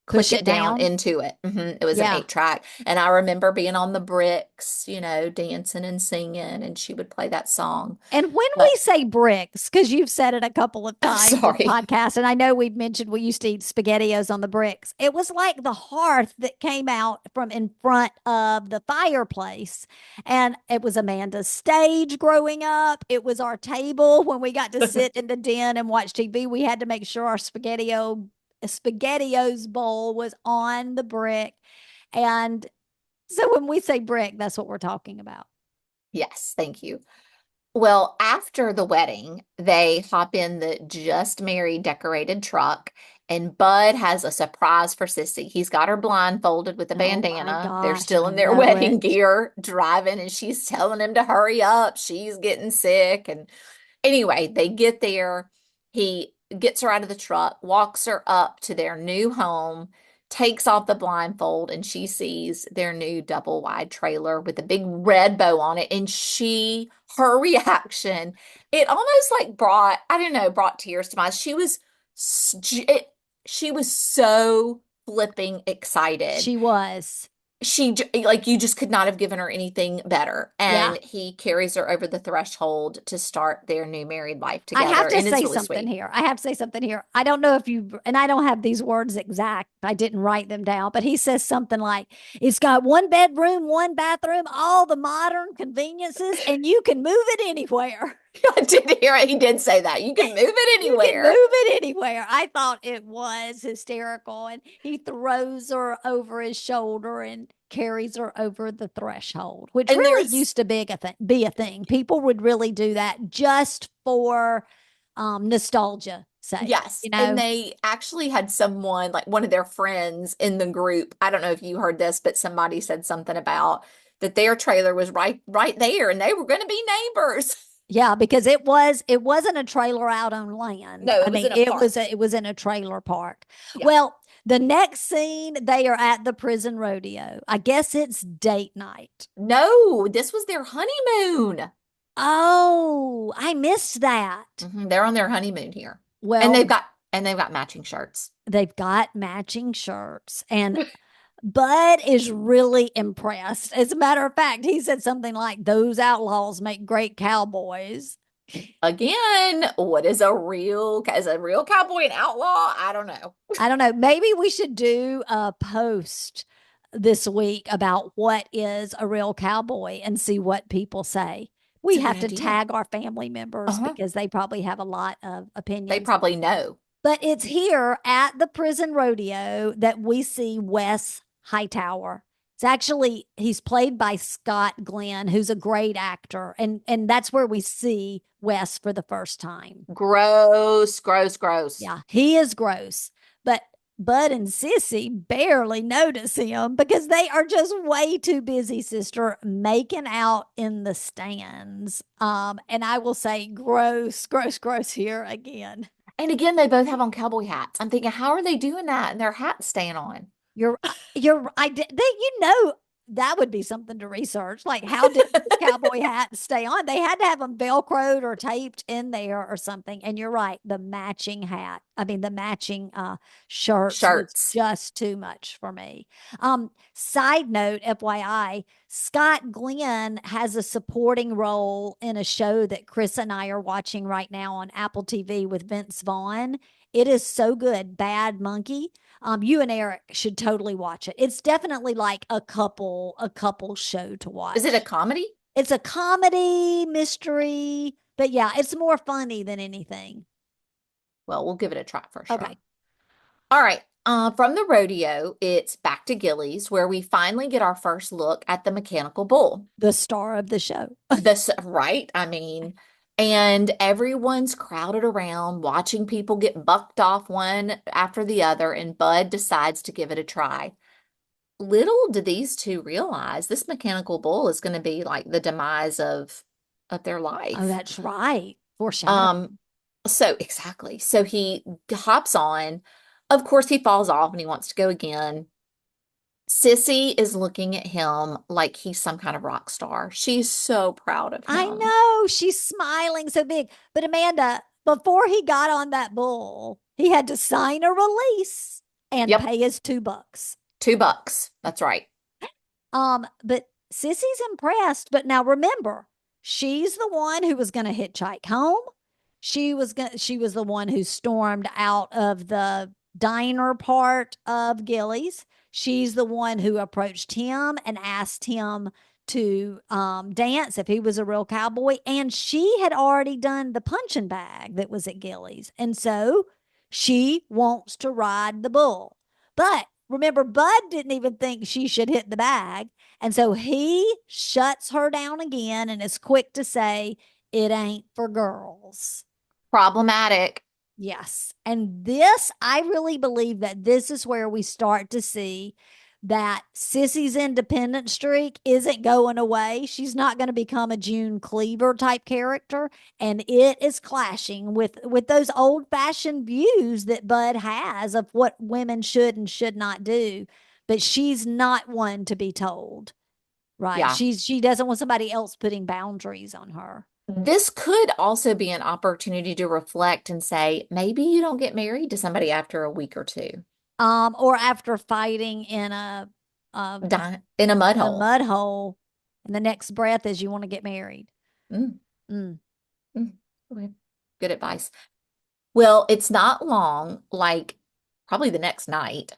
Push click it it down down. into it. It was an Yeah. 8 track. And I remember being on the bricks, dancing and singing, and she would play that song. And when But we say bricks, because you've said it a couple of I'm times in the sorry. podcast, and I know we've mentioned we used to eat SpaghettiOs on the bricks. It was like the hearth that came out from in front of the fireplace. And it was Amanda's stage growing up. It was our table when we got to sit in the den and watch TV. We had to make sure our SpaghettiOs bowl was on the brick. And so when we say brick, that's what we're talking about. Yes, thank you. Well, after the wedding, they hop in the just married decorated truck, and Bud has a surprise for Sissy. He's got her blindfolded with a Oh my bandana. They're gosh, still I in their know wedding it. gear, driving, and she's telling him to hurry up. She's getting sick. And anyway, they get there. He gets her out of the truck, walks her up to their new home, takes off the blindfold, and she sees their new double wide trailer with a big red bow on it. And her reaction, it almost like I don't know, brought tears to my eyes. She was so flipping excited. She was. Like you just could not have given her anything better. Yeah. And he carries her over the threshold to start their new married life I have together. to And it's say really something sweet. here. I have to say something here. I don't know if you, and I don't have these words exact. I didn't write them down, but he says something like, it's got 1 bedroom, 1 bathroom, all the modern conveniences, and you can move it anywhere. I did hear it. He did say that. You can move it You can move anywhere. it anywhere. I thought it was hysterical. And he throws her over his shoulder and carries her over the threshold, which And really there's used to be a thing. People would really do that just for nostalgia sake, Yes. And they actually had someone, like one of their friends in the group. I don't know if you heard this, but somebody said something about that their trailer was right there and they were going to be neighbors. Yeah, because it wasn't a trailer out on land. No, I it was mean, in a park. it was in a trailer park. Yeah. Well, the next scene, they are at the prison rodeo. I guess it's date night. No, this was their honeymoon. Oh, I missed that. They're on their honeymoon here. And Well, they've got matching shirts. they've got matching shirts, and Bud is really impressed. As a matter of fact, he said something like, "Those outlaws make great cowboys." Again, is a real cowboy an outlaw? I don't know. I don't know. Maybe we should do a post this week about what is a real cowboy and see what people say. It's We a good have to idea. tag our family members Uh-huh. because they probably have a lot of They opinions. probably know. But it's here at the prison rodeo that we see Wes Hightower. It's actually he's played by Scott Glenn, who's a great actor, and that's where we see Wes for the first time. Gross, gross, gross. Yeah, he is gross, but Bud and Sissy barely notice him because they are just way too busy, sister, making out in the stands. And I will say, gross, gross, gross here again. And again, they both have on cowboy hats. I'm thinking, how are they doing that and their hats staying on? You're I did they, that would be something to research. Like, how did those cowboy hats stay on? They had to have them velcroed or taped in there or something. And you're right, the matching hat. I mean, the matching shirts was Shirts. just too much for me. Side note, FYI, Scott Glenn has a supporting role in a show that Chris and I are watching right now on Apple TV with Vince Vaughn. It is so good. Bad Monkey. You and Eric should totally watch it. It's definitely like a couple show to Is it a watch. comedy? It's a comedy mystery, but yeah, it's more funny than anything. Well, we'll give it a try for Okay. sure. All right. From the rodeo, it's back to Gilley's where we finally get our first look at the mechanical bull. The star of the show. This, right? I mean, and everyone's crowded around watching people get bucked off one after the other, and Bud decides to give it a try. little do these two realize this mechanical bull is going to be like the demise of their Oh, life. that's right. Um, Foreshadowing. so exactly. So he hops on. Of course, he falls off and he wants to go again. Sissy is looking at him like he's some kind of rock star. She's so proud of I him. know she's smiling so big. But Amanda, before he got on that bull, he had to sign a release and Yep, pay his $2. $2. That's right. But Sissy's impressed. But now remember, she's the one who was going to hitchhike home. She was the one who stormed out of the diner part of Gilley's. She's the one who approached him and asked him to dance if he was a real cowboy. And she had already done the punching bag that was at Gilley's. And so she wants to ride the bull. But remember, Bud didn't even think she should hit the bag. And so he shuts her down again and is quick to say, it ain't for girls. Problematic. Yes. And this, I really believe that this is where we start to see that Sissy's independent streak isn't going away. She's not going to become a June Cleaver type character. And it is clashing with those old fashioned views that Bud has of what women should and should not do. But she's not one to be told, right? Yeah. She doesn't want somebody else putting boundaries on her. This could also be an opportunity to reflect and say, maybe you don't get married to somebody after a week or two. Or after fighting in um Die in a mud a hole. mud hole, and the next breath is you want to get married. Mm, Mm. mm. Okay. Good advice. Well, it's not long, like probably the next night.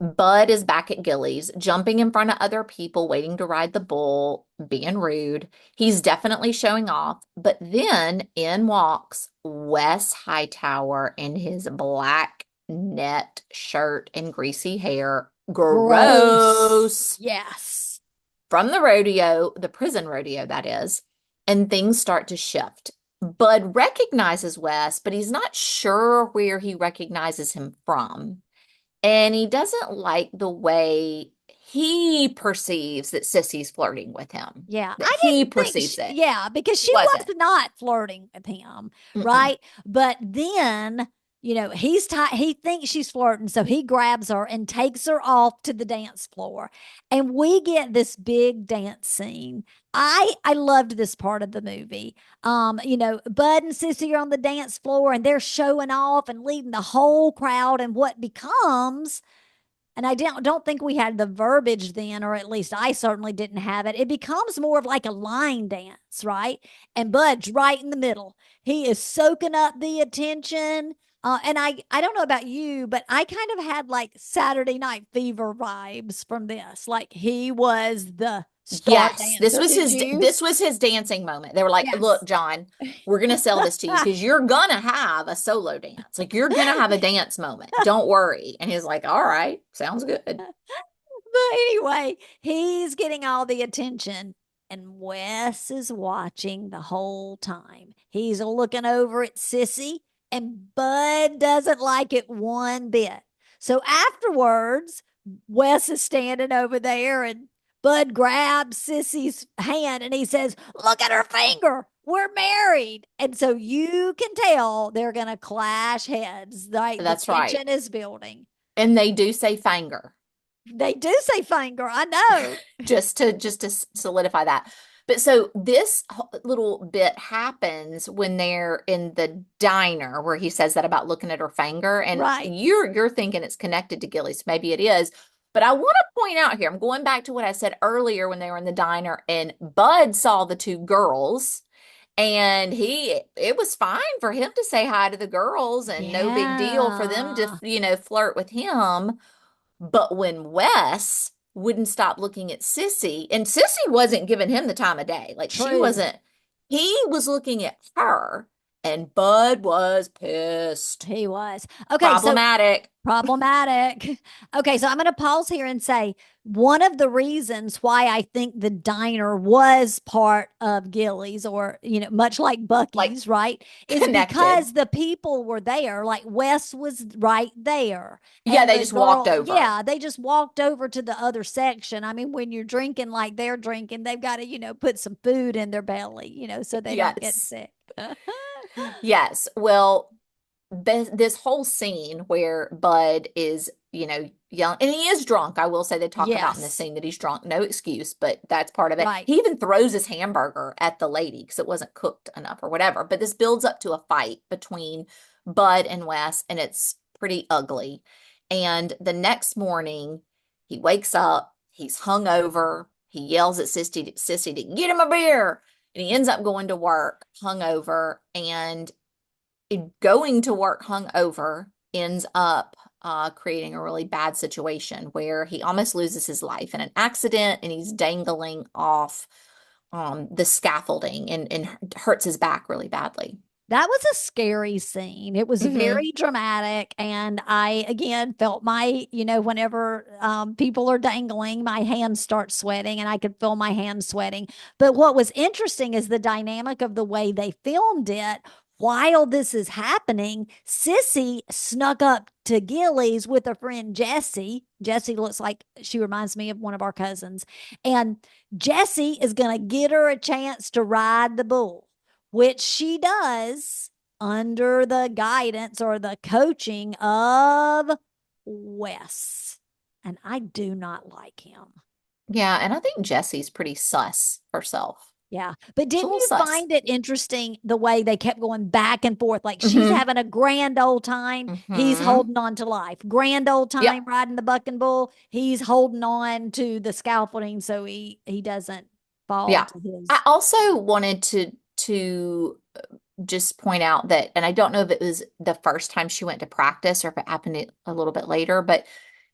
Bud is back at Gilley's, jumping in front of other people, waiting to ride the bull, being rude. He's definitely showing off. But then in walks Wes Hightower in his black net shirt and greasy hair. Gross. Gross. Yes. From the rodeo, the prison rodeo, that is, and things start to shift. Bud recognizes Wes, but he's not sure where he recognizes him from. And he doesn't like the way he perceives that Sissy's flirting with him, Yeah, that I he didn't think perceives it. yeah, because He she was wasn't. not flirting with him, Mm-mm. right? But then, he thinks she's flirting, so he grabs her and takes her off to the dance floor. And we get this big dance scene. I loved this part of the movie. Bud and Sissy are on the dance floor and they're showing off and leading the whole crowd in what becomes, and I don't think we had the verbiage then, or at least I certainly didn't have it. It becomes more of like a line dance, right? And Bud's right in the middle. He is soaking up the attention. And I don't know about you, but I kind of had like Saturday Night Fever vibes from this. Like he was the star Yes, dancer. Did you? this was his dancing moment. They were like, Yes. "Look, John, we're going to sell this to you because you're going to have a solo dance. Like you're going to have a dance moment. Don't worry." And he's like, "All right, sounds good." But anyway, he's getting all the attention, and Wes is watching the whole time. He's looking over at Sissy, and Bud doesn't like it one bit. So afterwards, Wes is standing over there, and Bud grabs Sissy's hand and he says, "Look at her finger. We're married." And so you can tell they're going to clash heads. Like the That's right. tension is building. And they do say finger. They do say finger. I know. Just to solidify that. But so this little bit happens when they're in the diner where he says that about looking at her finger, and Right. you're thinking it's connected to Gilly's. Maybe it is. But I want to point out here, I'm going back to what I said earlier when they were in the diner and Bud saw the two girls and it was fine for him to say hi to the girls and no big deal for them to, Yeah. flirt with him. But when Wes wouldn't stop looking at Sissy, and Sissy wasn't giving him the time of day, like she True. wasn't, he was looking at her And Bud was pissed. He was. Okay, so Problematic. problematic. Okay, so I'm going to pause here and say one of the reasons why I think the diner was part of Gilley's, or, much like Like Bucky's, right, is connected. because the people were there. Like Wes was right there. Yeah, And they the just walked girl, over. yeah, they just walked over to the other section. I mean, when you're drinking like they're drinking, they've got to, put some food in their belly, so they don't get Yes. sick. Yes. Well, this whole scene where Bud is, young, and he is drunk. I will say they talk about in this Yes, scene that he's drunk. No excuse, but that's part of it. right. He even throws his hamburger at the lady because it wasn't cooked enough or whatever. But this builds up to a fight between Bud and Wes, and it's pretty ugly. And the next morning, he wakes up, he's hungover. He yells at Sissy to get him a beer. And he ends up going to work hungover, and going to work hungover ends up creating a really bad situation where he almost loses his life in an accident, and he's dangling off the scaffolding, and hurts his back really badly. That was a scary scene. It was Hmm. very dramatic. And I, again, felt whenever people are dangling, my hands start sweating and I could feel my hands sweating. But what was interesting is the dynamic of the way they filmed it. While this is happening, Sissy snuck up to Gilley's with her friend Jessie. Jessie looks like she reminds me of one of our cousins. And Jessie is going to get her a chance to ride the bull, which she does under the guidance or the coaching of Wes. And I do not like him. Yeah, and I think Jessie's pretty sus herself. Yeah. But She's a didn't little you sus. find it interesting the way they kept going back and forth? Like she's Hmm. having a grand old time. He's Hmm. holding on to life. Grand old time Yep. riding the buck and bull. He's holding on to the scaffolding so he doesn't fall Yeah. to I his. also wanted to just point out that, and I don't know if it was the first time she went to practice or if it happened a little bit later, but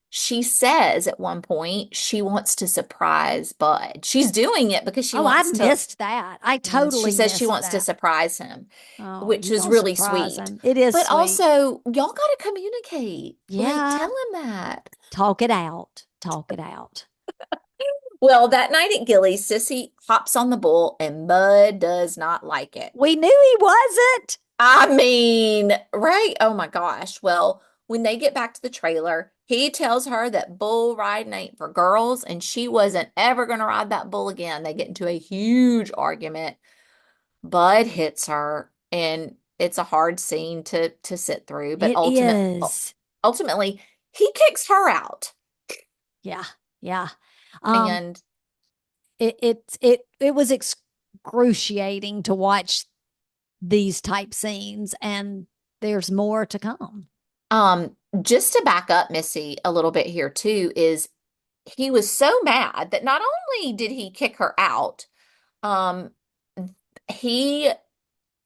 she says at one point she wants to surprise Bud. She's doing it because she Oh, I wants to, missed that. I she totally says she missed wants to that. surprise him, Oh, which you is don't really surprise sweet. him. It is But sweet. also, y'all got to communicate. Like, Yeah. tell him that. Talk it out. Talk it out. Well, that night at Gilley's, Sissy hops on the bull and Bud does not like it. We knew he wasn't. I mean, right? Oh my gosh. Well, when they get back to the trailer, he tells her that bull riding ain't for girls, and she wasn't ever going to ride that bull again. They get into a huge argument. Bud hits her, and it's a hard scene to sit through, but It is. ultimately he kicks her out. Yeah. Yeah. Um, And it was excruciating to watch these type scenes, and there's more to come. just to back up Missy a little bit here too, is he was so mad that not only did he kick her out, um, he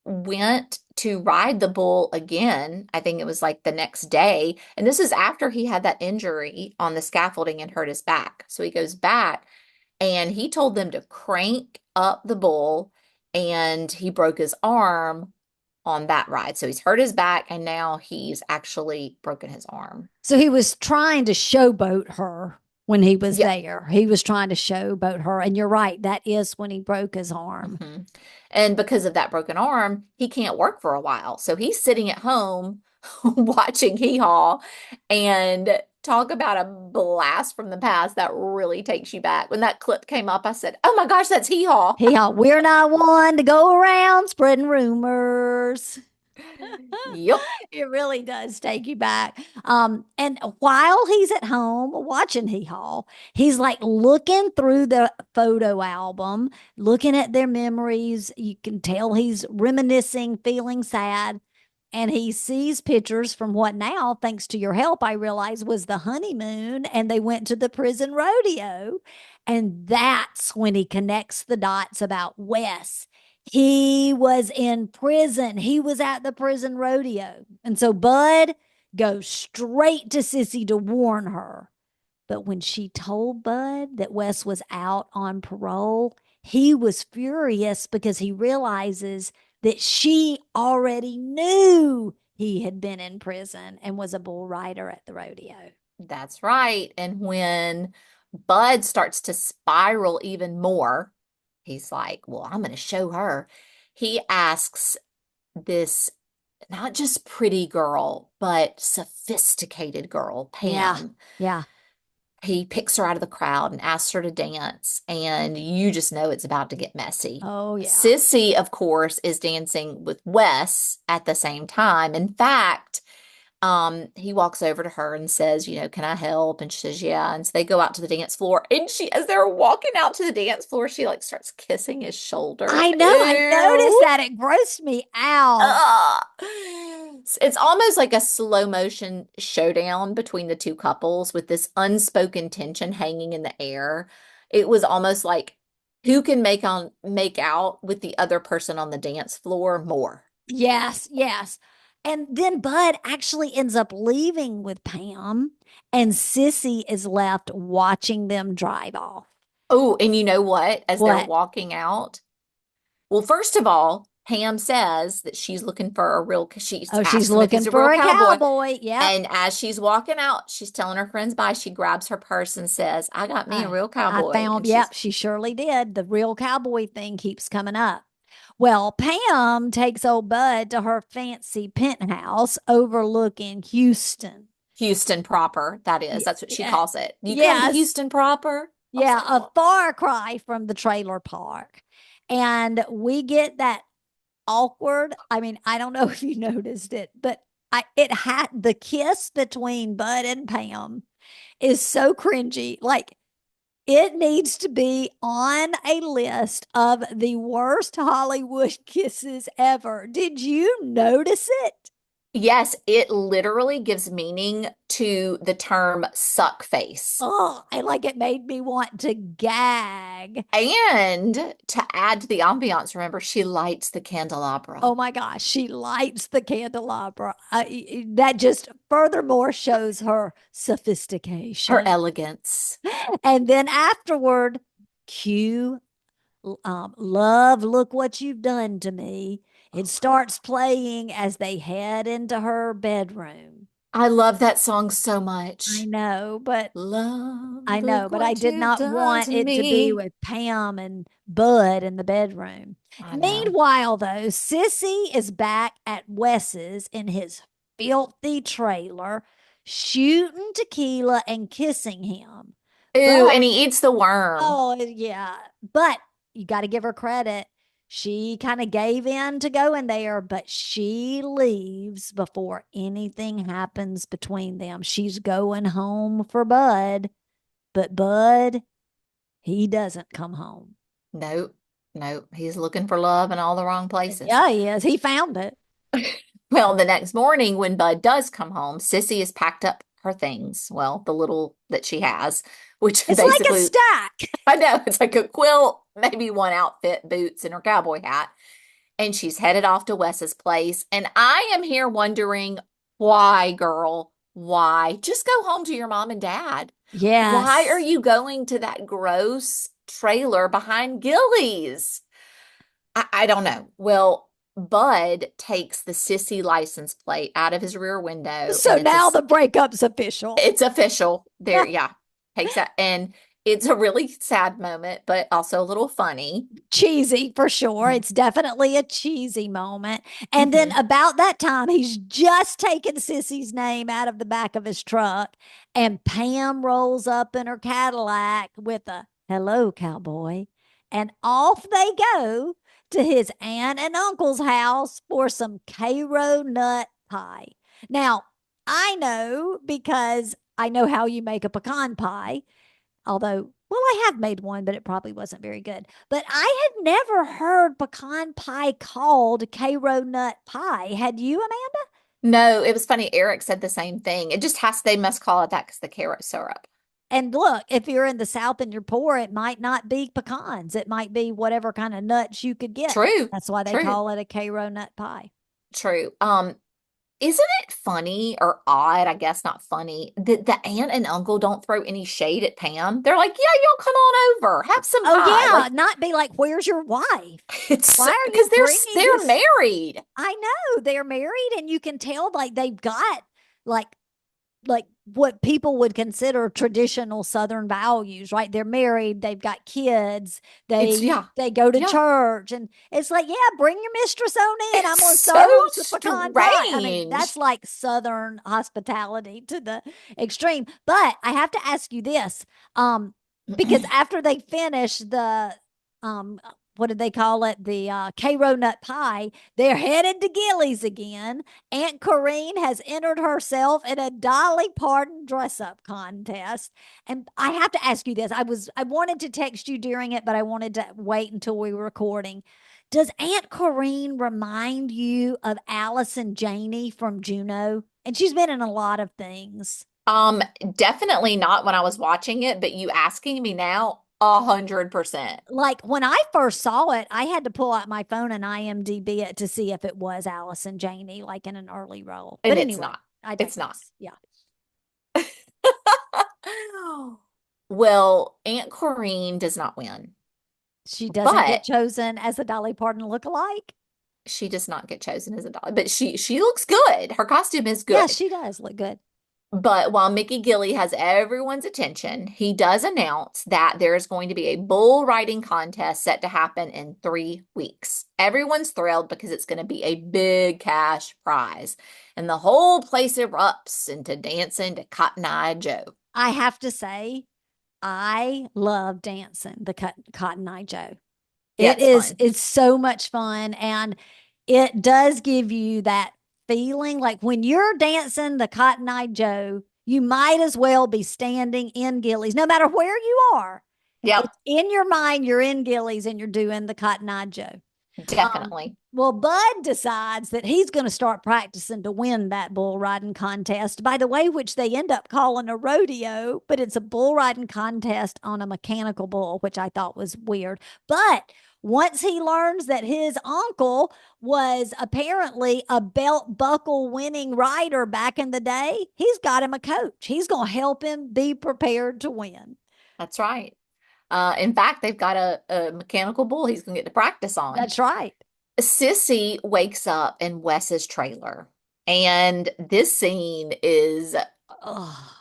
went to ride the bull again. I think it was like the next day. And this is after he had that injury on the scaffolding and hurt his back. So he goes back and he told them to crank up the bull, and he broke his arm on that ride. So he's hurt his back, and now he's actually broken his arm. So he was trying to showboat her when he was Yeah. there. He was trying to showboat her. And you're right. That is when he broke his arm. Hmm. And because of that broken arm, he can't work for a while. So he's sitting at home watching Hee Haw, and talk about a blast from the past that really takes you back. When that clip came up, I said, "Oh my gosh, that's Hee Haw." We're not one to go around spreading rumors. Yep. It really does take you back. And while he's at home watching Hee Haw, he's like looking through the photo album, looking at their memories. You can tell he's reminiscing, feeling sad. And he sees pictures from what now, thanks to your help, I realize was the honeymoon, and they went to the prison rodeo. And that's when he connects the dots about Wes. He was in prison. He was at the prison rodeo. And so Bud goes straight to Sissy to warn her. But when she told Bud that Wes was out on parole, he was furious because he realizes that she already knew he had been in prison and was a bull rider at the rodeo. That's right. And when Bud starts to spiral even more, he's like, well, I'm going to show her. He asks this not just pretty girl, but sophisticated girl, Yeah. Pam. Yeah. He picks her out of the crowd and asks her to dance, and you just know it's about to get messy. Oh, yeah. Sissy, of course, is dancing with Wes at the same time. In fact, he walks over to her and says, can I help? And she says, yeah. And so they go out to the dance floor. And as they're walking out to the dance floor, she like starts kissing his shoulder. I know. I noticed Ew. that. It grossed me out. Ugh. It's almost like a slow motion showdown between the two couples with this unspoken tension hanging in the air. It was almost like who can make out with the other person on the dance floor more. Yes, yes. And then Bud actually ends up leaving with Pam, and Sissy is left watching them drive off. Oh, and you know what? As they're What? walking out, well, first of all, Pam says that she's looking for a real, she's Oh, she's asked him if he's looking a real for a cowboy. cowboy. Yep. And as she's walking out, she's telling her friends bye. She grabs her purse and says, I got me a Uh, real I cowboy. found, And yep, she's, she surely did. The real cowboy thing keeps coming up. Well, Pam takes old Bud to her fancy penthouse overlooking Houston. Houston proper, that is. That's what she Yeah, calls it. You come to yes. Houston proper? I was Yeah, like, a oh, far cry from the trailer park. And we get that awkward. I mean, I don't know if you noticed it, but it had the kiss between Bud and Pam is so cringy. Like it needs to be on a list of the worst Hollywood kisses ever. Did you notice it? yes, it literally gives meaning to the term suck face. Oh, and like it made me want to gag. And to add to the ambiance, remember, she lights the candelabra. Oh my gosh, she lights the candelabra. That just furthermore shows her Her sophistication. elegance. And then afterward, cue love, look what you've done to me. It starts playing as they head into her bedroom. I love that song so I much. know, but Love, I know, look but I what did you've not done want to it to be me. with Pam and Bud in the bedroom. I know. Meanwhile, though, Sissy is back at Wes's in his filthy trailer, shooting tequila and kissing him. Ooh, But and he eats the worm. oh, yeah. But you got to give her credit. She kind of gave in to go in there, but she leaves before anything happens between them. She's going home for Bud, but Bud, he doesn't come home. Nope, nope. He's looking for love in all the wrong places. Yeah, he is. He found it. Well, the next morning when Bud does come home, Sissy has packed up her things. Well, the little that she has, which It's like a basically, stack. I know, it's like a quilt, maybe one outfit, boots, and her cowboy hat. And she's headed off to Wes's place. And I am here wondering why, girl? Why? Just go home to your mom and dad. Why are Yes. you going to that gross trailer behind Gilley's? I don't know. Well, Bud takes the Sissy license plate out of his rear window So and it's a now the breakup's official. it's official. There, yeah. Takes that and it's a really sad moment, but also a little funny. Cheesy for sure. It's definitely a cheesy moment. And then Mm-hmm. about that time, he's just taken Sissy's name out of the back of his truck, and Pam rolls up in her Cadillac with a hello, cowboy. And off they go to his aunt and uncle's house for some Cairo nut pie. Now, I know because I know how you make a pecan pie. Although, well, I have made one, but it probably wasn't very good. But I had never heard pecan pie called Cairo nut pie. Had you, Amanda? No, it was funny. Eric said the same thing. It just has, they must call it that because the carrot syrup. And look, if you're in the South and you're poor, it might not be pecans. It might be whatever kind of nuts you could get. True, That's why they true, call it a Cairo nut pie. true. Isn't it funny or odd? I guess not funny that the aunt and uncle don't throw any shade at Pam. They're like, yeah, y'all come on over, have some Oh pie. yeah, Like not be like, "Where's your wife? it's Why are you because bringing they're this?" married. I know they're married, and you can tell like they've got like like what people would consider traditional Southern values, right? They're married, they've got kids, It's they yeah, they go to yeah. church, and it's like, yeah, bring your mistress on in. I'm It's gonna so serve them some pecan pie. I mean, that's strange. like Southern hospitality to the extreme. But I have to ask you this, because after they finish the um what did they call it? The Cairo nut pie. They're headed to Gilley's again. Aunt Corrine has entered herself in a Dolly Parton dress up contest. And I have to ask you this. I wanted to text you during it, but I wanted to wait until we were recording. Does Aunt Corrine remind you of Allison Janney from Juno? And she's been in a lot of things. Um, Definitely not when I was watching it, but you asking me now, 100%. Like when I first saw it, I had to pull out my phone and IMDb it to see if it was Allison Janney, like in an early role. And But it's anyway, not. I It's not. digress. Yeah. Well, Aunt Corrine does not win, She doesn't get but chosen as a Dolly Parton lookalike. she does not get chosen as a doll. But she looks good. Her costume is Yeah, good. she does look good. But while Mickey Gilley has everyone's attention, he does announce that there is going to be a bull riding contest set to happen in 3 weeks. Everyone's thrilled because it's going to be a big cash prize. And the whole place erupts into dancing to Cotton Eye Joe. I have to say, I love dancing the Cotton Eye Joe. Yeah, It it's is, fun. it's so much fun. And it does give you that feeling like when you're dancing the Cotton Eye Joe, you might as well be standing in Gilley's, no matter where you are. Yep, It's in your mind, you're in Gilley's and you're doing the Cotton Eye Joe. definitely. Well, Bud decides that he's going to start practicing to win that bull riding contest, by the way, which they end up calling a rodeo, but it's a bull riding contest on a mechanical bull, which I thought was weird. But once he learns that his uncle was apparently a belt buckle winning rider back in the day, he's got him a coach. He's going to help him be prepared to win. That's right. In fact, they've got a mechanical bull he's going to get to practice on. That's right. Sissy wakes up in Wes's trailer, and this scene is Oh,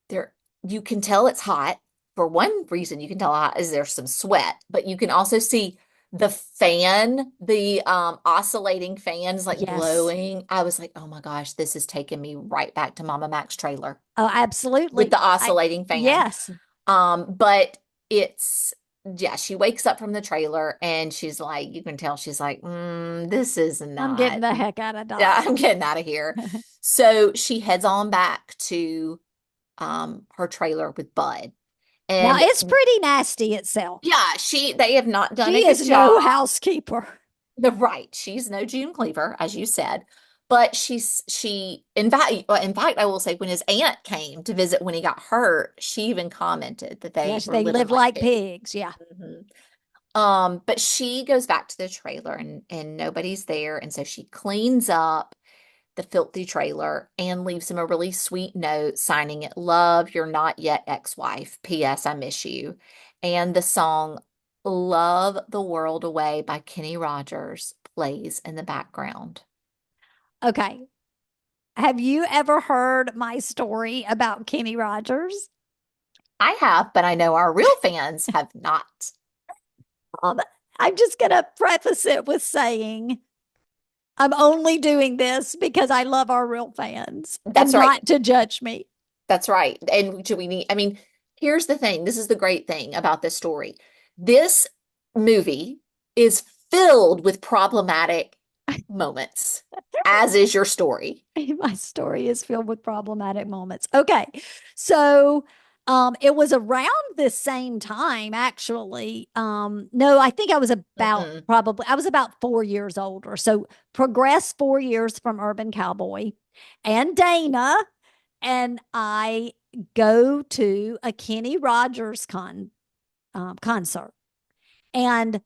there. You can tell it's hot. For one reason, you can tell hot is there's some sweat, but you can also see the fan, the oscillating fans like yes. blowing. I was like, oh my gosh, this is taking me right back to Mama Mac's trailer Oh, with absolutely. the oscillating fan. Yes. But it's yeah, she wakes up from the trailer and she's like, you can tell she's like, this is I'm getting not, the heck out of yeah, Dodge. I'm getting out of here. So she heads on back to her trailer with Bud. Now, And it's pretty nasty itself. yeah, they have not done a She good is job. no housekeeper. She's no June Cleaver, as you said. But in fact, I will say when his aunt came to visit when he got hurt, she even commented that they Yes, were they living live like like pigs. pigs. Yeah. Mhm. But she goes back to the trailer and nobody's there. And so she cleans up the filthy trailer and leaves him a really sweet note signing it, Love, you're not yet ex-wife. P.S. I miss you. And the song Love the World Away by Kenny Rogers plays in the background. Okay. Have you ever heard my story about Kenny Rogers? I have, but I know our real fans have not. Um, I'm just going to preface it with saying I'm only doing this because I love our real fans and That's right. not to judge me. That's right. And do we need, I mean, here's the thing. This is the great thing about this story. This movie is filled with problematic moments, as is your story. My story is filled with problematic moments. Okay. So it was around this same time, actually. No, I think I was about Mm-mm. probably I was about 4 years older. So progress 4 years from Urban Cowboy. And Dana and I go to a Kenny Rogers concert. And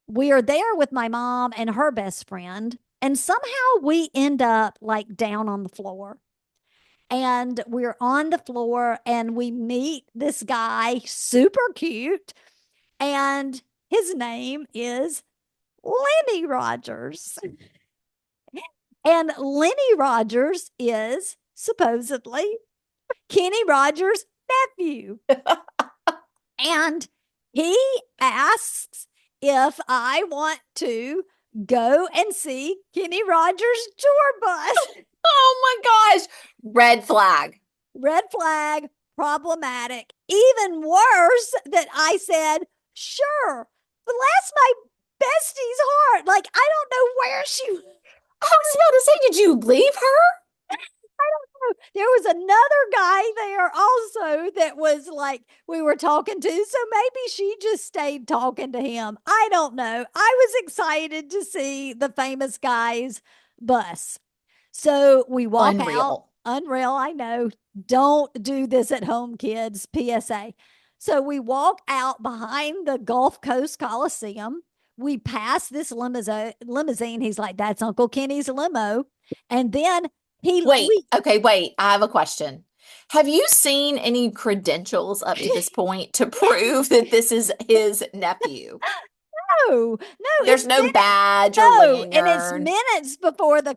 we are there with my mom and her best friend. And somehow we end up like down on the floor. And we're on the floor and we meet this guy, super cute. And his name is Lenny Rogers. And Lenny Rogers is supposedly Kenny Rogers' nephew. And he asks if I want to go and see Kenny Rogers' tour bus. Oh my gosh. Red flag. Red flag, problematic. Even worse that I said, sure, bless my bestie's heart. Like, I don't know where she I was about to say, did you leave her? there was another guy there also that was like we were talking to. So maybe she just stayed talking to him. I don't know. I was excited to see the famous guy's bus. So we walk out. Unreal. Unreal, I know. Don't do this at home, kids. PSA. So we walk out behind the Gulf Coast Coliseum. We pass this limousine. He's like, that's Uncle Kenny's limo. And then Wait. I have a question. Have you seen any credentials up to this point to prove that this is his nephew? no, There's no badge or no, and it's lanyard. minutes before the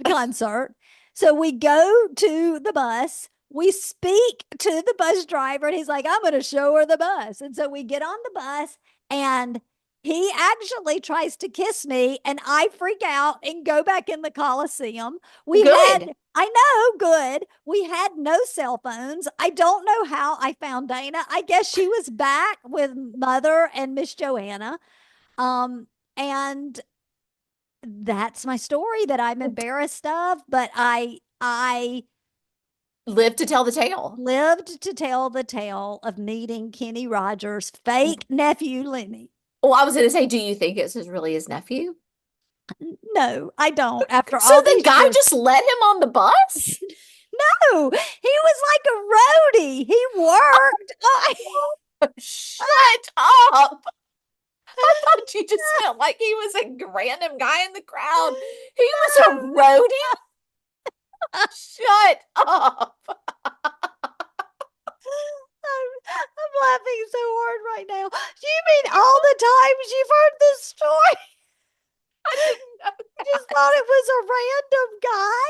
concert. So we go to the bus. We speak to the bus driver, and he's like, I'm going to show her the bus. And so we get on the bus, and he actually tries to kiss me, and I freak out and go back in the Coliseum. Good. I know, good. We had no cell phones. I don't know how I found Dana. I guess she was back with Mother and Miss Joanna. And that's my story that I'm embarrassed of, but I Live to tell the tale. lived to tell the tale of meeting Kenny Rogers' fake nephew Lenny. Well, I was going to say, do you think it's really his nephew? No, I don't. After So all the these guy years, just let him on the bus? no, he was like a roadie. He worked. Shut up. I thought you just meant like he was a random guy in the crowd. He was a roadie? Shut up. I'm laughing so hard right now. Do you mean all the times you've heard this story? I didn't know I just thought it was a random guy.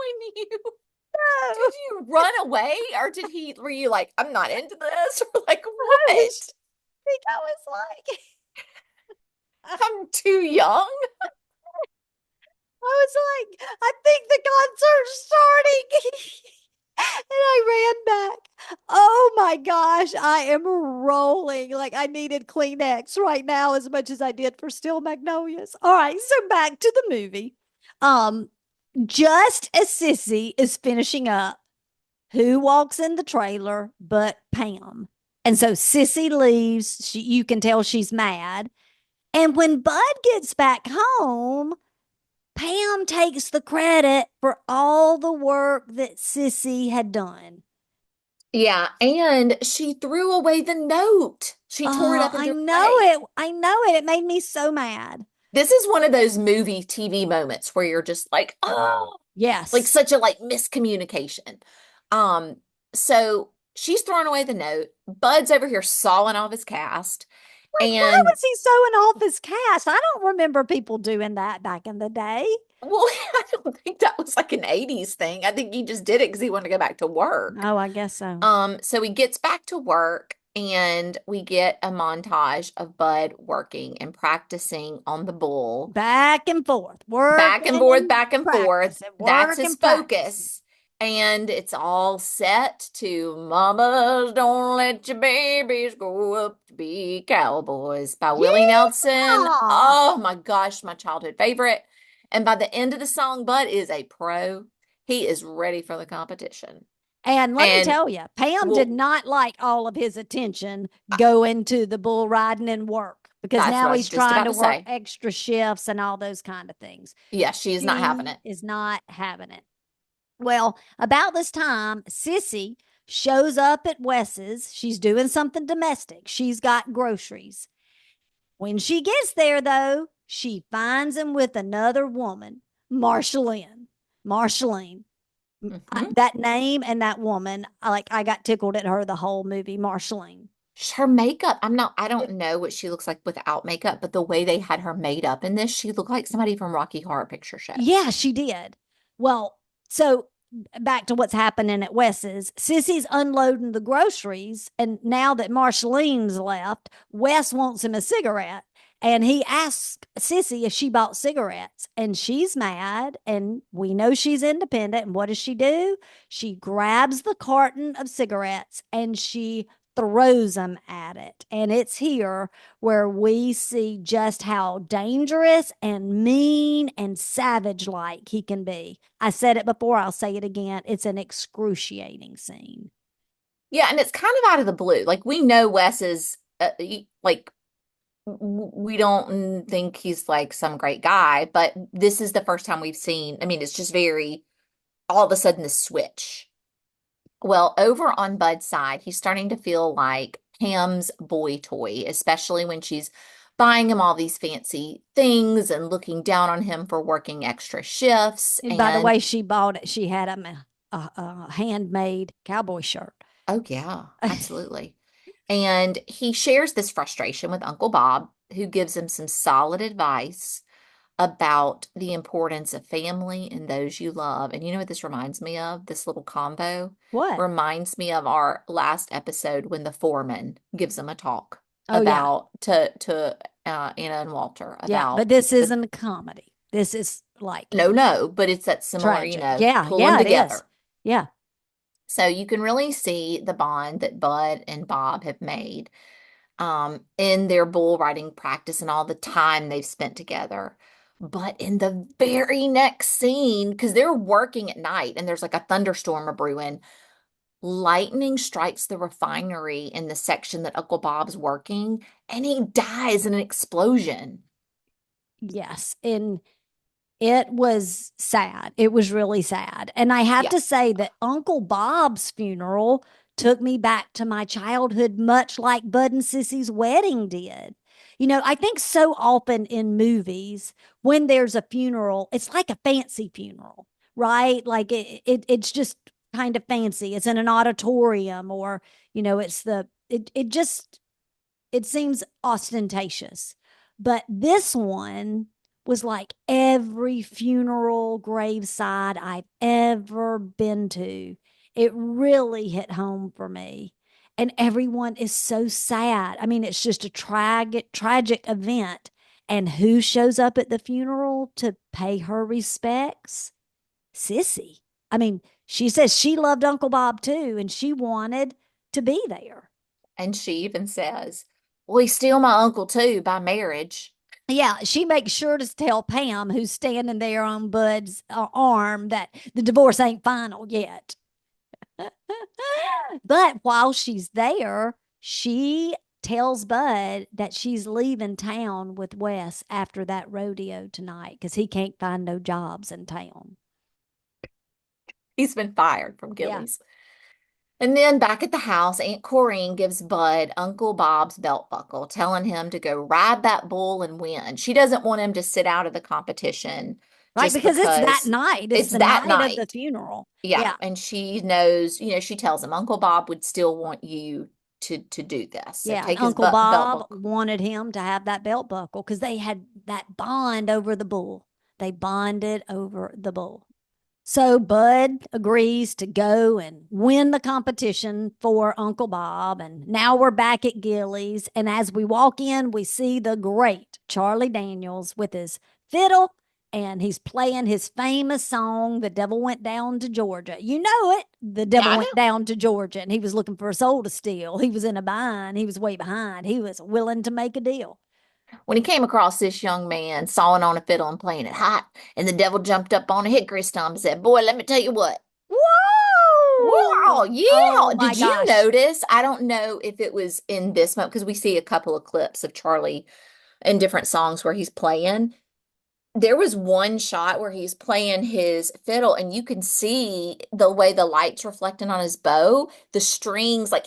when you No. did you run away or were you like, I'm not into this? Or like I what? think I was like, I'm too young. I was like, I think the concert's starting. And I ran back. Oh my gosh, I am rolling. Like I needed Kleenex right now as much as I did for Steel Magnolias. All right, so back to the movie. Just as Sissy is finishing up, who walks in the trailer but Pam? And so Sissy leaves. You can tell she's mad. And when Bud gets back home, Pam takes the credit for all the work that Sissy had done. Yeah, and she threw away the note. She tore it Oh, up and I threw it know away. it. I know it. It made me so mad. This is one of those movie TV moments where you're just like, oh, like Yes. such a like miscommunication. Um, so she's throwing away the note. Bud's over here sawing off his cast. Like, why And was he sewing off his cast? I don't remember people doing that back in the day. well, I don't think that was like an 80s thing. I think he just did it because he wanted to go back to work. Oh, I guess so. So he gets back to work and we get a montage of Bud working and practicing on the bull. Back and forth, Back and forth, back and forth. That's his practice. focus. And it's all set to Mamas Don't Let Your Babies Grow Up to Be Cowboys by Willie Nelson. Oh my gosh, my childhood favorite. And by the end of the song, Bud is a pro. He is ready for the competition. And let me And tell you, Pam did not like all of his attention going to the bull riding and work because that's what now I was he's just trying about to to work say. extra shifts and all those kind of things. Yeah, she is not having it. Is not having it. Well, about this time, Sissy shows up at Wes's. She's doing something domestic. She's got groceries. When she gets there, though, She finds him with another woman, Marceline. Marceline. Hmm. That name and that woman, I got tickled at her the whole movie, Marceline. Her makeup, I don't know what she looks like without makeup, but the way they had her made up in this, she looked like somebody from Rocky Horror Picture Show. Yeah, she did. Well, so back to what's happening at Wes's. Sissy's unloading the groceries, and now that Marceline's left, Wes wants him a cigarette. And he asks Sissy if she bought cigarettes, and she's mad. And we know she's independent. And what does she do? She grabs the carton of cigarettes and she throws them at it. And it's here where we see just how dangerous and mean and savage like he can be. I said it before, I'll say it again. It's an excruciating scene. Yeah, and it's kind of out of the blue. Like we know Wes is like we don't think he's like some great guy, but this is the first time we've seen. I mean, it's just very all of a sudden the switch. Well, over on Bud's side, he's starting to feel like Pam's boy toy, especially when she's buying him all these fancy things and looking down on him for working extra shifts. And by the And way, she bought it. She had him a handmade cowboy shirt. oh, yeah, absolutely. And he shares this frustration with Uncle Bob, who gives him some solid advice about the importance of family and those you love. And you know what this reminds me of? This little combo What? reminds me of our last episode when the foreman gives them a talk Oh, yeah. about to Anna and Walter Yeah. But about this the isn't a comedy. This is like no, but it's that similar, tragic. Yeah. pull them Yeah, it together. is. Yeah. So you can really see the bond that Bud and Bob have made in their bull riding practice and all the time they've spent together. But in the very next scene, because they're working at night and there's like a thunderstorm a brewing, lightning strikes the refinery in the section that Uncle Bob's working, and he dies in an explosion. Yes. And it was sad. It was really sad. And I have Yeah. to say that Uncle Bob's funeral took me back to my childhood, much like Bud and Sissy's wedding did. I think so often in movies, when there's a funeral, it's like a fancy funeral, right? Like it's just kind of fancy. It's in an auditorium, or, it seems ostentatious. But this one was like every funeral graveside I've ever been to. It really hit home for me. And everyone is so sad. I mean, it's just a tragic event. And who shows up at the funeral to pay her respects? Sissy. I mean, she says she loved Uncle Bob too, and she wanted to be there. And she even says, well, he's still my uncle too by marriage. Yeah, she makes sure to tell Pam, who's standing there on Bud's arm, that the divorce ain't final yet. But while she's there, she tells Bud that she's leaving town with Wes after that rodeo tonight because he can't find no jobs in town. He's been fired from Yeah. Gilley's. And then back at the house, Aunt Corrine gives Bud Uncle Bob's belt buckle, telling him to go ride that bull and win. She doesn't want him to sit out of the competition Right, just because it's that because night. It's it's the that night of the night. funeral. Yeah. Yeah. And she knows, she tells him Uncle Bob would still want you to do this. So Yeah. take his Uncle belt Bob buckle. wanted him to have that belt buckle because they had that bond over the bull. They bonded over the bull. So Bud agrees to go and win the competition for Uncle Bob. And now we're back at Gilley's. And as we walk in, we see the great Charlie Daniels with his fiddle, and he's playing his famous song, The Devil Went Down to Georgia. You know it. The devil went down to Georgia, and he was looking for a soul to steal. He was in a bind. He was way behind. He was willing to make a deal. When he came across this young man sawing on a fiddle and playing it hot, and the devil jumped up on a hickory stump and said, boy, let me tell you what. Whoa! Wow, yeah. Oh my Did you gosh. notice? I don't know if it was in this moment because we see a couple of clips of Charlie in different songs where he's playing. there was one shot where he's playing his fiddle and you can see the way the light's reflecting on his bow, the strings, like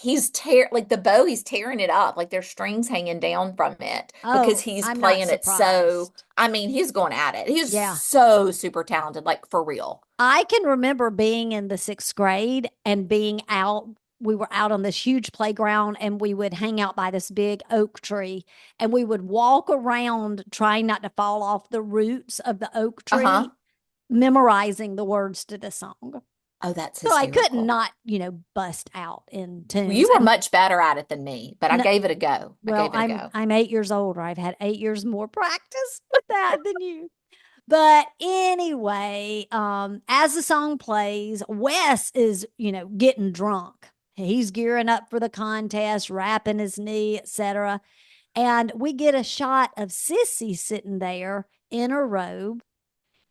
like the bow, he's tearing it up, like there's strings hanging down from it because Oh, he's I'm not playing it so, surprised. I mean, he's going at it. He's Yeah. so super talented, like for real. I can remember being in the sixth grade and being out. We were out on this huge playground and we would hang out by this big oak tree and we would walk around trying not to fall off the roots of the oak Uh-huh. tree, memorizing the words to the song. Oh, that's So I couldn't hysterical. not, bust out in Well, tunes. you were And much better at it than me, but I no, gave it a go. I well, gave it a I'm go. I'm 8 years older. I've had 8 years more practice with that than you. But anyway, as the song plays, Wes is, getting drunk. He's gearing up for the contest, wrapping his knee, etc. And we get a shot of Sissy sitting there in her robe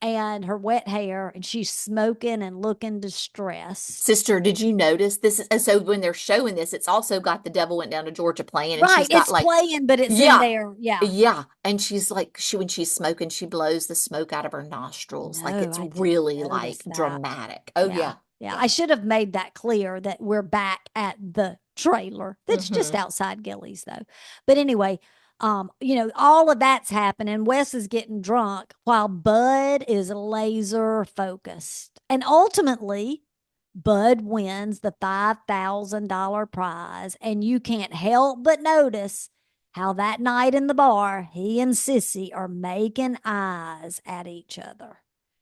and her wet hair, and she's smoking and looking distressed. Sister, did you notice this? So when they're showing this, it's also got The Devil Went Down to Georgia playing, and Right, she's got it's like, playing, but it's in yeah, there. Yeah. yeah. And she's like, when she's smoking, she blows the smoke out of her nostrils. Like No, it's I didn't really notice like that. dramatic. Oh Yeah. yeah. Yeah. Yeah. I should have made that clear that we're back at the trailer. That's just Mm-hmm. outside Gilley's though. But anyway, all of that's happening. Wes is getting drunk while Bud is laser focused. And ultimately, Bud wins the $5,000 prize. And you can't help but notice how that night in the bar, he and Sissy are making eyes at each other.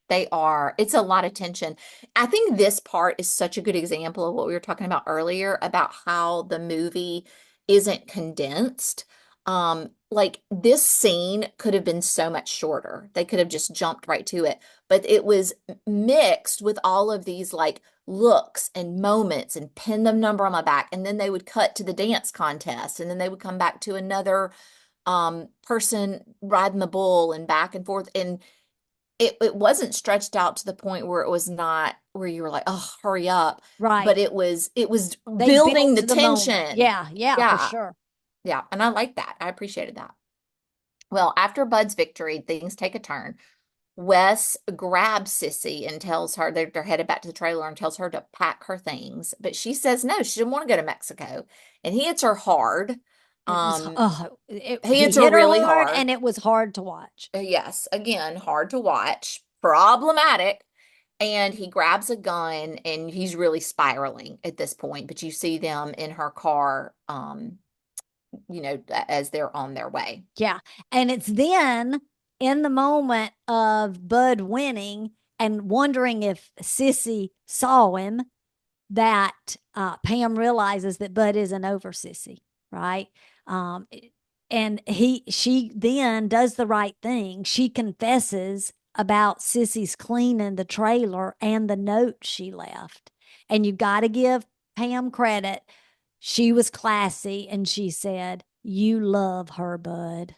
They are. It's a lot of tension. I think this part is such a good example of what we were talking about earlier about how the movie isn't condensed. Like this scene could have been so much shorter. They could have just jumped right to it, but it was mixed with all of these like looks and moments and pin the number on my back. And then they would cut to the dance contest and then they would come back to another person riding the bull and back and forth. And it wasn't stretched out to the point where it was not where you were like, oh, hurry up. Right. But it was They building built the the moment. tension. Yeah, yeah, for Yeah. sure. Yeah. And I like that. I appreciated that. Well, after Bud's victory, things take a turn. Wes grabs Sissy and tells her they're headed back to the trailer and tells her to pack her things. But she says no, she didn't want to go to Mexico. And he hits her hard. It was Um, he he hits her hit her really hard hard. and it was hard to watch. Yes, again, hard to watch, problematic. And he grabs a gun and he's really spiraling at this point. But you see them in her car, as they're on their way. Yeah. And it's then in the moment of Bud winning and wondering if Sissy saw him that Pam realizes that Bud isn't over Sissy, right? Um, and she then does the right thing. She confesses about Sissy's cleaning the trailer and the note she left. And you got to give Pam credit. She was classy and she said, "You love her, Bud."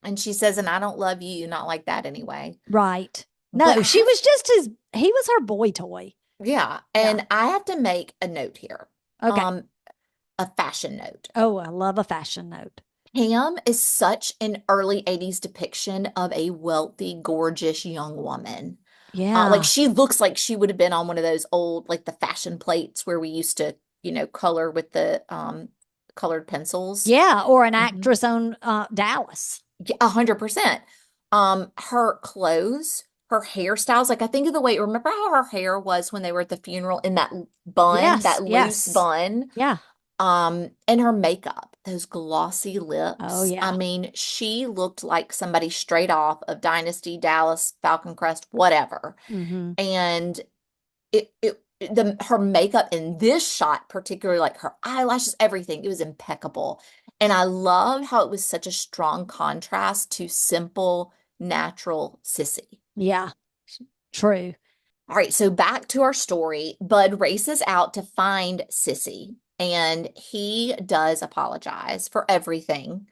And she says, and I don't love you, not like that anyway. Right. But No, I she have, was he was her boy toy. yeah, Yeah. and I have to make a note here, Okay. um, a fashion note. Oh, I love a fashion note. Pam is such an early 80s depiction of a wealthy, gorgeous young woman. Like Yeah. she looks like she would have been on one of those old, like the fashion plates where we used to, color with the colored pencils. Yeah, or an Mhm. actress on Dallas. Yeah, 100%. Her clothes, her hairstyles, like I think of the way, remember how her hair was when they were at the funeral in that bun, Yes, that loose yes. bun? Yeah. And her makeup, those glossy Oh lips. I yeah. mean, she looked like somebody straight off of Dynasty, Dallas, Falcon Crest, whatever. Mm-hmm. And her makeup in this shot, particularly like her eyelashes, everything, it was impeccable. And I love how it was such a strong contrast to simple, natural Sissy. Yeah. True. All right, so back to our story. Bud races out to find Sissy, and he does apologize for everything,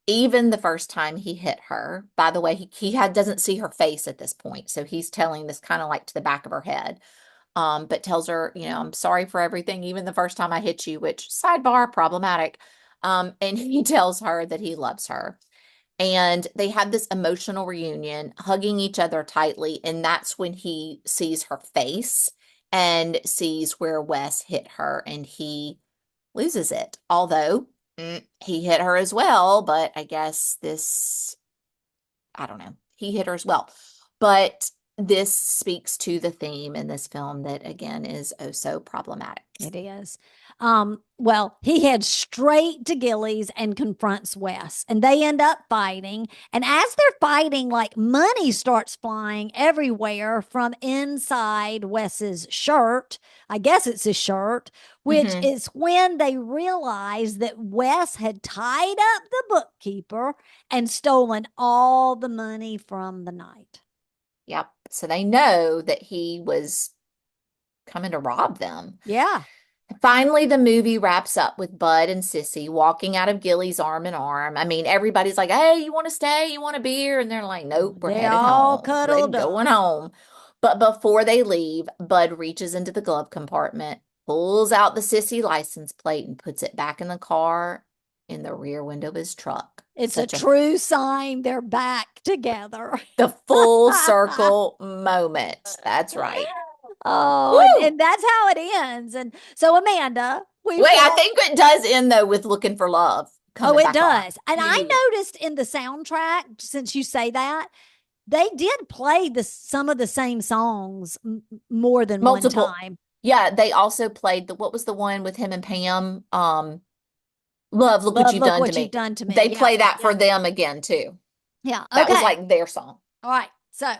even the first time he hit her. By the way, he doesn't see her face at this point, so he's telling this kind of like to the back of her head. But tells her, I'm sorry for everything, even the first time I hit you, which sidebar, problematic. And he tells her that he loves her. And they have this emotional reunion, hugging each other tightly. And that's when he sees her face and sees where Wes hit her, and he loses it. Although he hit her as well, but I guess this, I don't know, he hit her as well. But this speaks to the theme in this film that, again, is oh so problematic. It is. Well, he heads straight to Gilley's and confronts Wes, and they end up fighting. And as they're fighting, like money starts flying everywhere from inside Wes's shirt. I guess it's his shirt, which is when they realize that Wes had tied up the bookkeeper and stolen all the money from the night. Yep. So they know that he was coming to rob them. Yeah. Finally, the movie wraps up with Bud and Sissy walking out of Gilley's arm in arm. I mean, everybody's like, hey, you want to stay? You want a beer? And they're like, nope, we're They headed all home. So they're cuddled up. going home. But before they leave, Bud reaches into the glove compartment, pulls out the Sissy license plate, and puts it back in the car in the rear window of his truck. It's a true sign they're back together. The full circle moment. That's right. Oh, and that's how it ends. And so, Amanda, I think it does end though with looking for love. Oh, it does. On. And I noticed in the soundtrack, since you say that, they did play some of the same songs more than multiple one time. Yeah, they also played what was the one with him and Pam? Love, look what you've done to me. They play that for them again too. Yeah. Okay. That was like their song. All right. So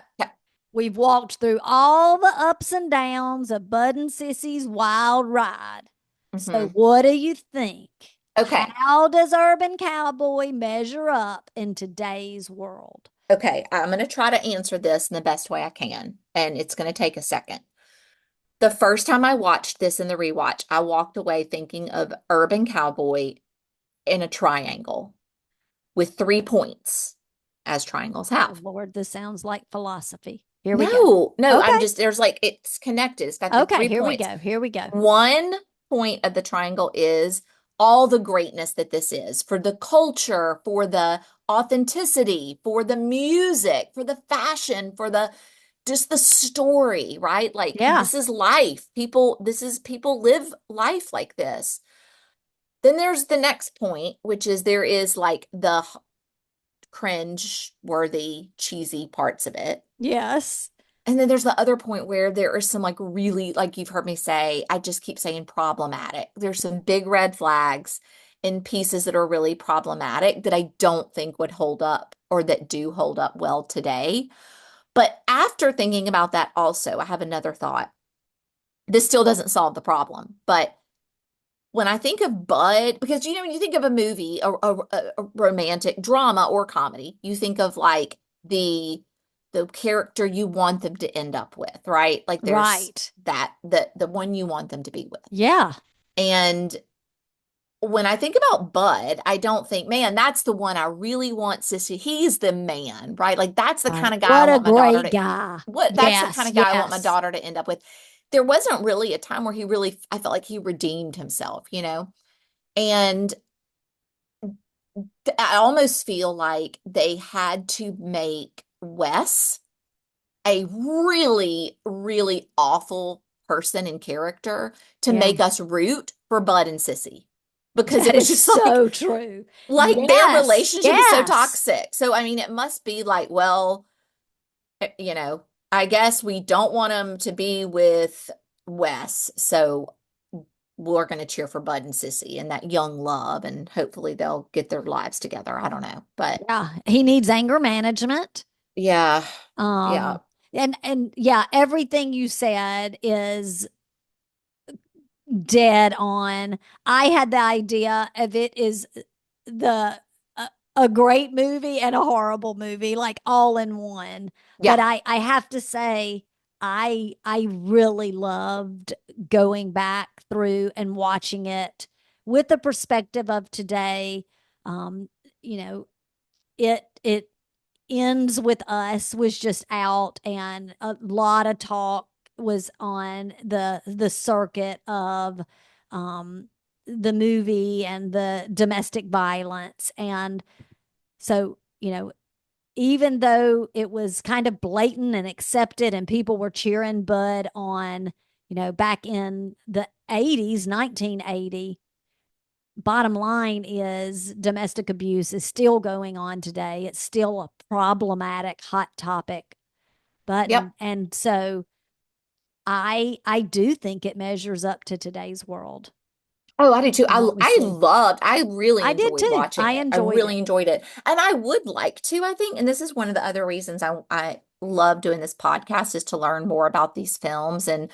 we've walked through all the ups and downs of Bud and Sissy's wild ride. So what do you think? Okay. How does Urban Cowboy measure up in today's world? Okay, I'm going to try to answer this in the best way I can, and it's going to take a second. The first time I watched this in the rewatch, I walked away thinking of Urban Cowboy in a triangle with 3 points, as triangles have. Oh, Lord, this sounds like philosophy. Here we go. No, okay. There's like, it's connected. It's got the 3 points. Here we go. 1 point of the triangle is all the greatness that this is for the culture, for the authenticity, for the music, for the fashion, for just the story, right? Like this is life. People live life like this. Then there's the next point, which is there is like the cringe-worthy, cheesy parts of it. Yes. And then there's the other point where there are some like really, like you've heard me say, I just keep saying problematic. There's some big red flags in pieces that are really problematic that I don't think would hold up or that do hold up well today. But after thinking about that also, I have another thought. This still doesn't solve the problem, but when I think of Bud, because when you think of a movie, a romantic drama or comedy, you think of like the character you want them to end up with, right? Like there's the one you want them to be with. Yeah. And when I think about Bud, I don't think, man, that's the one I really want Sissy. He's the man, right? Like that's the kind of guy I want my daughter to. That's the kind of guy I want my daughter to end up with. There wasn't really a time where I felt like he redeemed himself, and I almost feel like they had to make Wes a really, really awful person and character to make us root for Bud and Sissy. Because it was just so true. Like their relationship is so toxic. So, I mean, it must be like, well, I guess we don't want him to be with Wes. So we're going to cheer for Bud and Sissy and that young love, and hopefully they'll get their lives together. I don't know, but yeah, he needs anger management. Yeah. And everything you said is dead on. I had the idea of it is a great movie and a horrible movie, like all in one. Yeah. But I have to say, I really loved going back through and watching it with the perspective of today. It ends with Us was just out, and a lot of talk was on the circuit of the movie and the domestic violence. And so, even though it was kind of blatant and accepted and people were cheering Bud on, back in the 80s, 1980, bottom line is domestic abuse is still going on today. It's still a problematic hot topic. But Yep. and so I do think it measures up to today's world. Oh, I do too. I really I did enjoyed too. watching I it. I enjoyed really it. enjoyed it. And I would like to, I think, and this is one of the other reasons I love doing this podcast is to learn more about these films and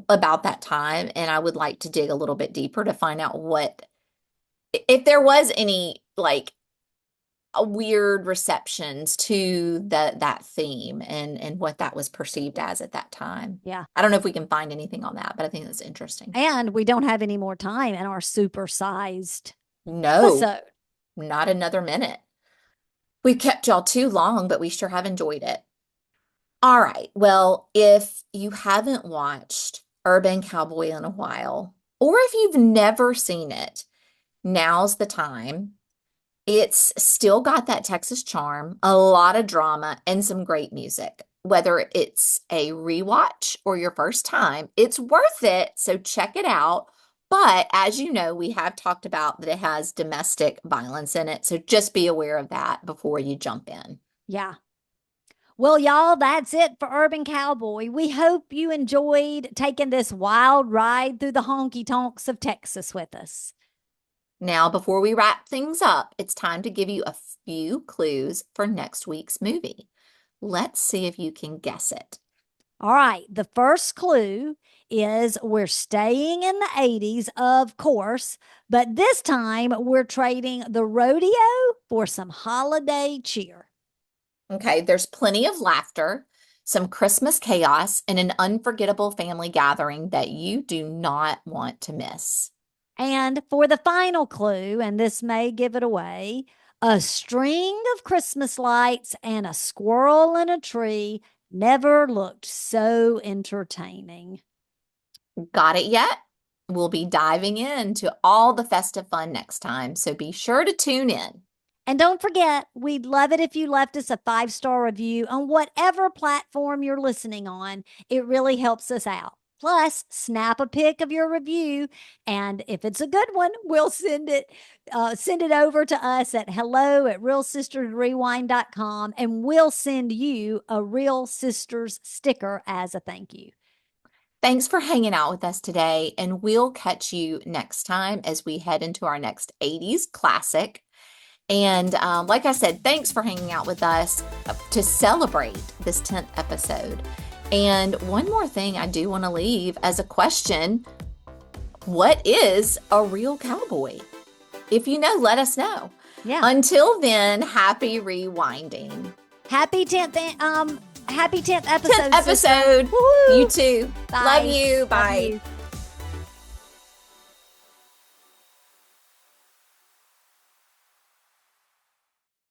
about that time. And I would like to dig a little bit deeper to find out if there was any like weird receptions to that theme and what that was perceived as at that time. Yeah. I don't know if we can find anything on that, but I think that's interesting. And we don't have any more time in our supersized No, episode. not another minute. We've kept y'all too long, but we sure have enjoyed it. All right. Well, if you haven't watched Urban Cowboy in a while, or if you've never seen it, now's the time. It's still got that Texas charm, a lot of drama, and some great music. Whether it's a rewatch or your first time, it's worth it. So check it out. But as you know, we have talked about that it has domestic violence in it. So just be aware of that before you jump in. Yeah. Well, y'all, that's it for Urban Cowboy. We hope you enjoyed taking this wild ride through the honky-tonks of Texas with us. Now, before we wrap things up, it's time to give you a few clues for next week's movie. Let's see if you can guess it. All right. The first clue is we're staying in the 80s, of course, but this time we're trading the rodeo for some holiday cheer. Okay, there's plenty of laughter, some Christmas chaos, and an unforgettable family gathering that you do not want to miss. And for the final clue, and this may give it away, a string of Christmas lights and a squirrel in a tree never looked so entertaining. Got it yet? We'll be diving into all the festive fun next time, so be sure to tune in. And don't forget, we'd love it if you left us a 5-star review on whatever platform you're listening on. It really helps us out. Plus, snap a pic of your review, and if it's a good one, we'll send it over to us at hello@realsistersrewind.com, and we'll send you a Real Sisters sticker as a thank you. Thanks for hanging out with us today, and we'll catch you next time as we head into our next 80s classic. And like I said, thanks for hanging out with us to celebrate this 10th episode. And one more thing I do want to leave as a question. What is a real cowboy? If you know, let us know. Yeah. Until then, happy rewinding. Happy 10th episode. 10th episode. You too. Bye. Love you. Bye. Love you.